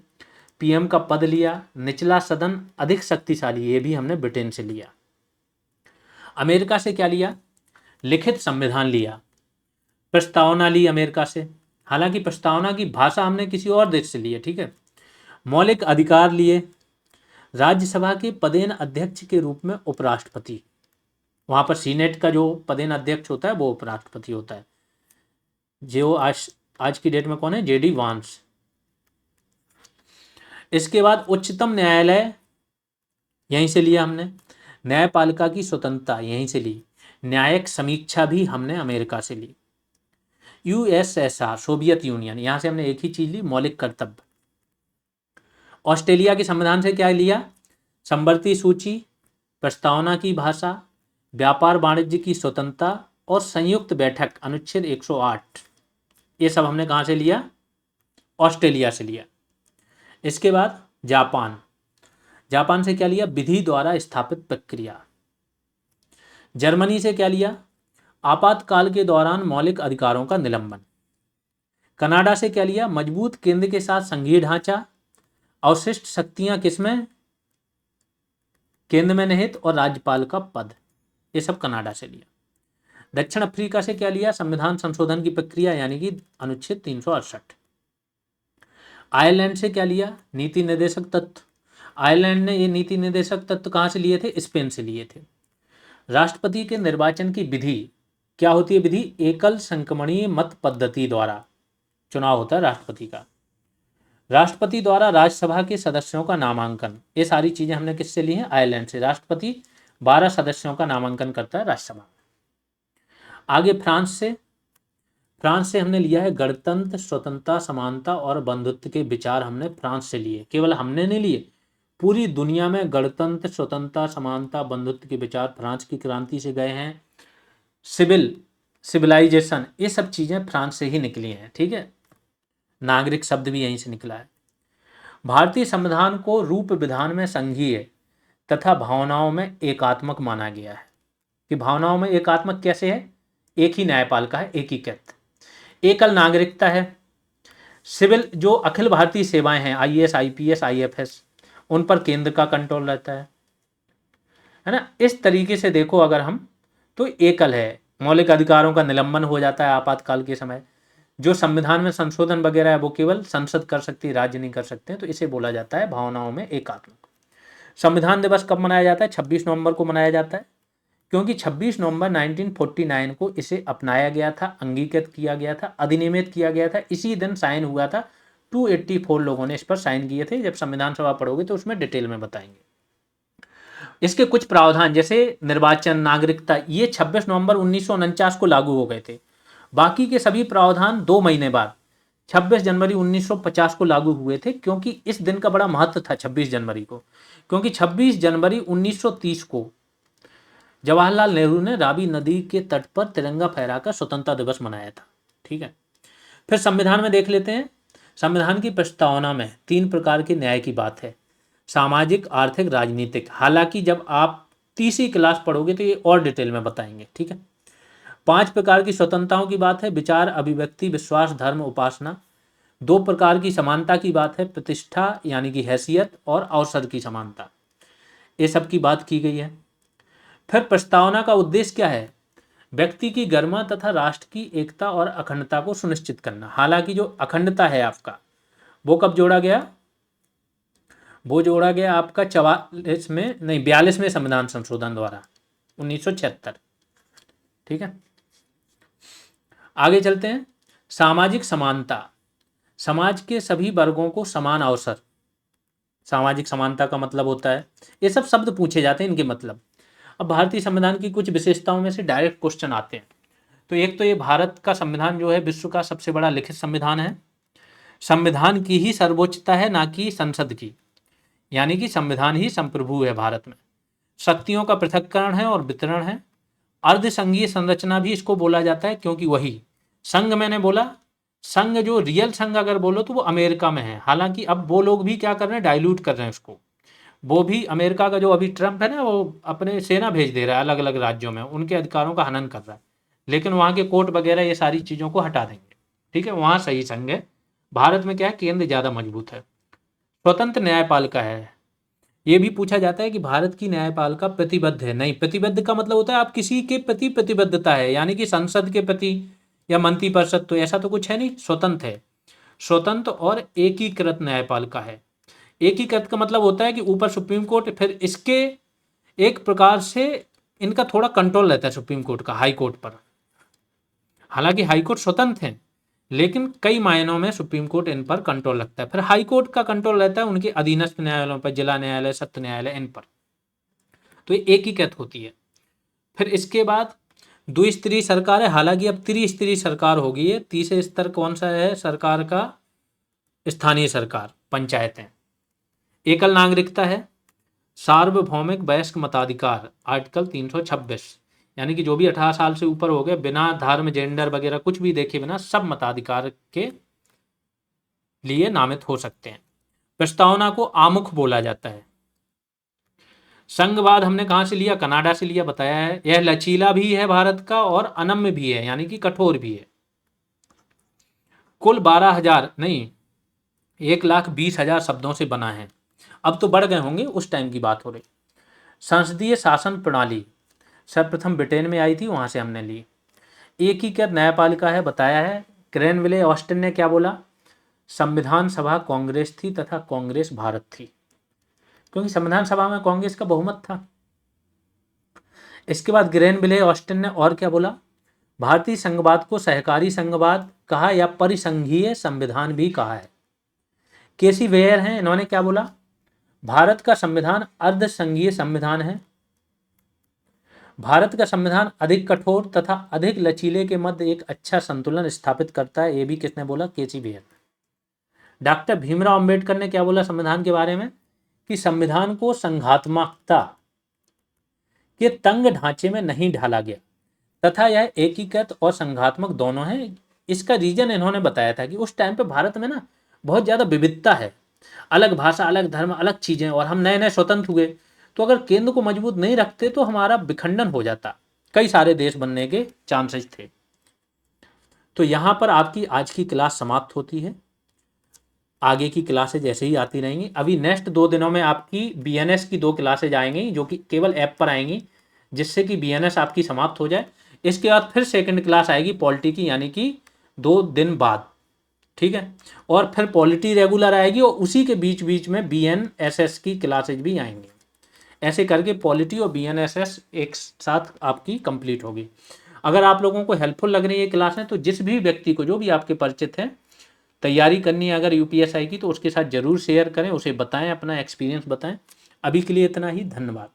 पीएम का पद लिया, निचला सदन अधिक शक्तिशाली, ये भी हमने ब्रिटेन से लिया। अमेरिका से क्या लिया, लिखित संविधान लिया, प्रस्तावना ली अमेरिका से, हालांकि प्रस्तावना की भाषा हमने किसी और देश से ली है, ठीक है। मौलिक अधिकार लिए, राज्यसभा के पदेन अध्यक्ष के रूप में उपराष्ट्रपति, वहां पर सीनेट का जो पदेन अध्यक्ष होता है वो उपराष्ट्रपति होता है, जो आज की डेट में कौन है, जेडी वांस। इसके बाद उच्चतम न्यायालय यहीं से लिया हमने, न्यायपालिका की स्वतंत्रता यहीं से ली, न्यायिक समीक्षा भी हमने अमेरिका से ली, यूएसएसआर सोवियत यूनियन, यहां से हमने एक ही चीज ली, मौलिक कर्तव्य। ऑस्ट्रेलिया के संविधान से क्या लिया, संवर्ती सूची, प्रस्तावना की भाषा, व्यापार वाणिज्य की स्वतंत्रता और संयुक्त बैठक अनुच्छेद 108, ये सब हमने कहाँ से लिया, ऑस्ट्रेलिया से लिया। इसके बाद जापान, जापान से क्या लिया, विधि द्वारा स्थापित प्रक्रिया। जर्मनी से क्या लिया, आपातकाल के दौरान मौलिक अधिकारों का निलंबन। कनाडा से क्या लिया, मजबूत केंद्र के साथ संघीय ढांचा, अवशिष्ट शक्तियां किसमें, केंद्र में निहित, और राज्यपाल का पद, ये सब कनाडा से लिया। दक्षिण अफ्रीका से क्या लिया, संविधान संशोधन की प्रक्रिया यानी कि अनुच्छेद 368। आयरलैंड से क्या लिया, नीति निर्देशक तत्व। आयरलैंड ने ये नीति निर्देशक तत्व कहाँ से लिए थे, स्पेन से लिए थे। राष्ट्रपति के निर्वाचन की विधि क्या होती है, विधि एकल संक्रमणीय मत पद्धति द्वारा चुनाव होता है राष्ट्रपति का। राष्ट्रपति द्वारा राज्यसभा के सदस्यों का नामांकन, ये सारी चीजें हमने किससे ली हैं, आयरलैंड से। राष्ट्रपति 12 सदस्यों का नामांकन करता है राज्यसभा में। आगे फ्रांस से, फ्रांस से हमने लिया है गणतंत्र, स्वतंत्रता, समानता और बंधुत्व के विचार हमने फ्रांस से लिए। केवल हमने नहीं लिए, पूरी दुनिया में गणतंत्र, स्वतंत्रता, समानता, बंधुत्व के विचार फ्रांस की क्रांति से गए हैं। सिविलाइजेशन, ये सब चीजें फ्रांस से ही निकली हैं, ठीक है। नागरिक शब्द भी यहीं से निकला है। भारतीय संविधान को रूप विधान में संघीय तथा भावनाओं में एकात्मक माना गया है। कि भावनाओं में एकात्मक कैसे है, एक ही न्यायपालिका है, एकीकृत, एकल नागरिकता है, सिविल जो अखिल भारतीय सेवाएं हैं, आईएएस, आईपीएस, आईएफएस, उन पर केंद्र का कंट्रोल रहता है ना। इस तरीके से देखो अगर हम, तो एकल है, मौलिक अधिकारों का निलंबन हो जाता है आपातकाल के समय, जो संविधान में संशोधन वगैरह है वो केवल संसद कर सकती है, राज्य नहीं कर सकते हैं, तो इसे बोला जाता है भावनाओं में एकात्मक। संविधान दिवस कब मनाया जाता है? 26 नवंबर को मनाया जाता है, क्योंकि 26 नवंबर 1949 को इसे अपनाया गया था, अंगीकृत किया गया था, अधिनियमित किया गया था। इसी दिन साइन हुआ था। 284 लोगों ने इस पर साइन किए थे। जब संविधान सभा पढ़ोगे तो उसमें डिटेल में बताएंगे। इसके कुछ प्रावधान जैसे निर्वाचन, नागरिकता, ये 26 नवंबर 1949 को लागू हो गए थे। बाकी के सभी प्रावधान 2 महीने बाद 26 जनवरी 1950 को लागू हुए थे, क्योंकि इस दिन का बड़ा महत्व था 26 जनवरी को, क्योंकि 26 जनवरी 1930 को जवाहरलाल नेहरू ने रावी नदी के तट पर तिरंगा फहराकर स्वतंत्रता दिवस मनाया था। ठीक है, फिर संविधान में देख लेते हैं। संविधान की प्रस्तावना में 3 प्रकार के न्याय की बात है, सामाजिक, आर्थिक, राजनीतिक। हालांकि जब आप तीसरी क्लास पढ़ोगे तो ये और डिटेल में बताएंगे। ठीक है, 5 प्रकार की स्वतंत्रताओं की बात है, विचार, अभिव्यक्ति, विश्वास, धर्म, उपासना। 2 प्रकार की समानता की बात है, प्रतिष्ठा यानी कि हैसियत और अवसर की समानता। ये सब की बात की गई है। फिर प्रस्तावना का उद्देश्य क्या है? व्यक्ति की गरिमा तथा राष्ट्र की एकता और अखंडता को सुनिश्चित करना। हालांकि जो अखंडता है आपका, वो कब जोड़ा गया? वो जोड़ा गया आपका 42वें संविधान संशोधन द्वारा 1976। ठीक है, आगे चलते हैं। सामाजिक समानता, समाज के सभी वर्गों को समान अवसर। सामाजिक समानता का मतलब होता है, ये सब शब्द पूछे जाते हैं इनके मतलब। अब भारतीय संविधान की कुछ विशेषताओं में से डायरेक्ट क्वेश्चन आते हैं। तो एक तो ये भारत का संविधान जो है विश्व का सबसे बड़ा लिखित संविधान है। संविधान की ही सर्वोच्चता है, ना कि संसद की, यानी कि संविधान ही संप्रभु है भारत में। शक्तियों का पृथक्करण है और वितरण है। अर्धसंघीय संरचना भी इसको बोला जाता है, क्योंकि वही संघ, मैंने बोला संघ, जो रियल संघ अगर बोलो तो वो अमेरिका में है। हालांकि अब वो लोग भी क्या कर रहे हैं, डाइल्यूट कर रहे हैं उसको। वो भी अमेरिका का जो अभी ट्रम्प है ना, वो अपने सेना भेज दे रहा है अलग अलग राज्यों में, उनके अधिकारों का हनन कर रहा है। लेकिन वहाँ के कोर्ट वगैरह ये सारी चीज़ों को हटा देंगे। ठीक है, वहाँ सही संघ है। भारत में क्या है, केंद्र ज़्यादा मजबूत है। स्वतंत्र न्यायपालिका है। ये भी पूछा जाता है कि भारत की न्यायपालिका प्रतिबद्ध है। नहीं, प्रतिबद्ध का मतलब होता है आप किसी के प्रति प्रतिबद्धता है, यानी कि संसद के प्रति या मंत्रिपरिषद, तो ऐसा तो कुछ है नहीं, स्वतंत्र है। स्वतंत्र और एकीकृत न्यायपालिका है। एकीकृत का मतलब होता है कि ऊपर सुप्रीम कोर्ट, फिर इसके एक प्रकार से इनका थोड़ा कंट्रोल रहता है सुप्रीम कोर्ट का हाई कोर्ट पर। हालांकि हाई कोर्ट स्वतंत्र है, लेकिन कई मायनों में सुप्रीम कोर्ट इन पर कंट्रोल रखता है। फिर हाई कोर्ट का कंट्रोल रहता है उनके अधीनस्थ न्यायालयों पर, जिला न्यायालय, सत्र न्यायालय, इन पर। तो ये एकीकृत होती है। फिर इसके बाद द्विस्तरीय सरकार है। हालांकि अब त्रिस्तरीय सरकार होगी। है तीसरे स्तर कौन सा है सरकार का? स्थानीय सरकार, पंचायतें। एकल नागरिकता है। सार्वभौमिक वयस्क मताधिकार, आर्टिकल 326, यानी कि जो भी 18 साल से ऊपर हो गए, बिना धर्म, जेंडर वगैरह कुछ भी देखे बिना, सब मताधिकार के लिए नामित हो सकते हैं। प्रस्तावना को आमुख बोला जाता है। संघवाद हमने कहां से लिया? कनाडा से लिया, बताया है। यह लचीला भी है भारत का और अनम्य भी है, यानी कि कठोर भी है। कुल 12,000 नहीं, 1,20,000 शब्दों से बना है। अब तो बढ़ गए होंगे, उस टाइम की बात हो रही। संसदीय शासन प्रणाली सर्वप्रथम ब्रिटेन में आई थी, वहां से हमने ली। एकीकृत न्यायपालिका है, बताया है। ग्रेनविले ऑस्टिन ने क्या बोला? संविधान सभा कांग्रेस थी तथा कांग्रेस भारत थी, क्योंकि संविधान सभा में कांग्रेस का बहुमत था। इसके बाद ग्रेनविले ऑस्टिन ने और क्या बोला? भारतीय संघवाद को सहकारी संघवाद कहा या परिसंघीय संविधान भी कहा है। केसी वेयर हैं, इन्होंने क्या बोला? भारत का संविधान अर्धसंघीय संविधान है। भारत का संविधान अधिक कठोर तथा अधिक लचीले के मध्य एक अच्छा संतुलन स्थापित करता है। ये भी किसने बोला? केसी वेयर। डॉक्टर भीमराव अंबेडकर ने क्या बोला संविधान के बारे में? कि संविधान को संघात्मकता के तंग ढांचे में नहीं ढाला गया तथा यह एकीकृत और संघात्मक दोनों है। इसका रीजन इन्होंने बताया था कि उस टाइम पे भारत में ना बहुत ज़्यादा विविधता है, अलग भाषा, अलग धर्म, अलग चीज़ें, और हम नए नए स्वतंत्र हुए, तो अगर केंद्र को मजबूत नहीं रखते तो हमारा विखंडन हो जाता, कई सारे देश बनने के चांसेस थे। तो यहाँ पर आपकी आज की क्लास समाप्त होती है। आगे की क्लासें जैसे ही आती रहेंगी। अभी नेक्स्ट 2 दिनों में आपकी बीएनएस की 2 क्लासेज आएंगी, जो कि केवल ऐप पर आएंगी, जिससे कि बीएनएस आपकी समाप्त हो जाए। इसके बाद फिर सेकंड क्लास आएगी पॉलिटी की, यानी कि 2 दिन बाद, ठीक है। और फिर पॉलिटी रेगुलर आएगी और उसी के बीच बीच में BNSS की क्लासेज भी आएंगी। ऐसे करके पॉलिटी और BNSS एक साथ आपकी कंप्लीट होगी। अगर आप लोगों को हेल्पफुल लग रही है क्लासें तो जिस भी व्यक्ति को, जो भी आपके परिचित हैं, तैयारी करनी है अगर UPSI की, तो उसके साथ ज़रूर शेयर करें, उसे बताएं, अपना एक्सपीरियंस बताएं। अभी के लिए इतना ही, धन्यवाद।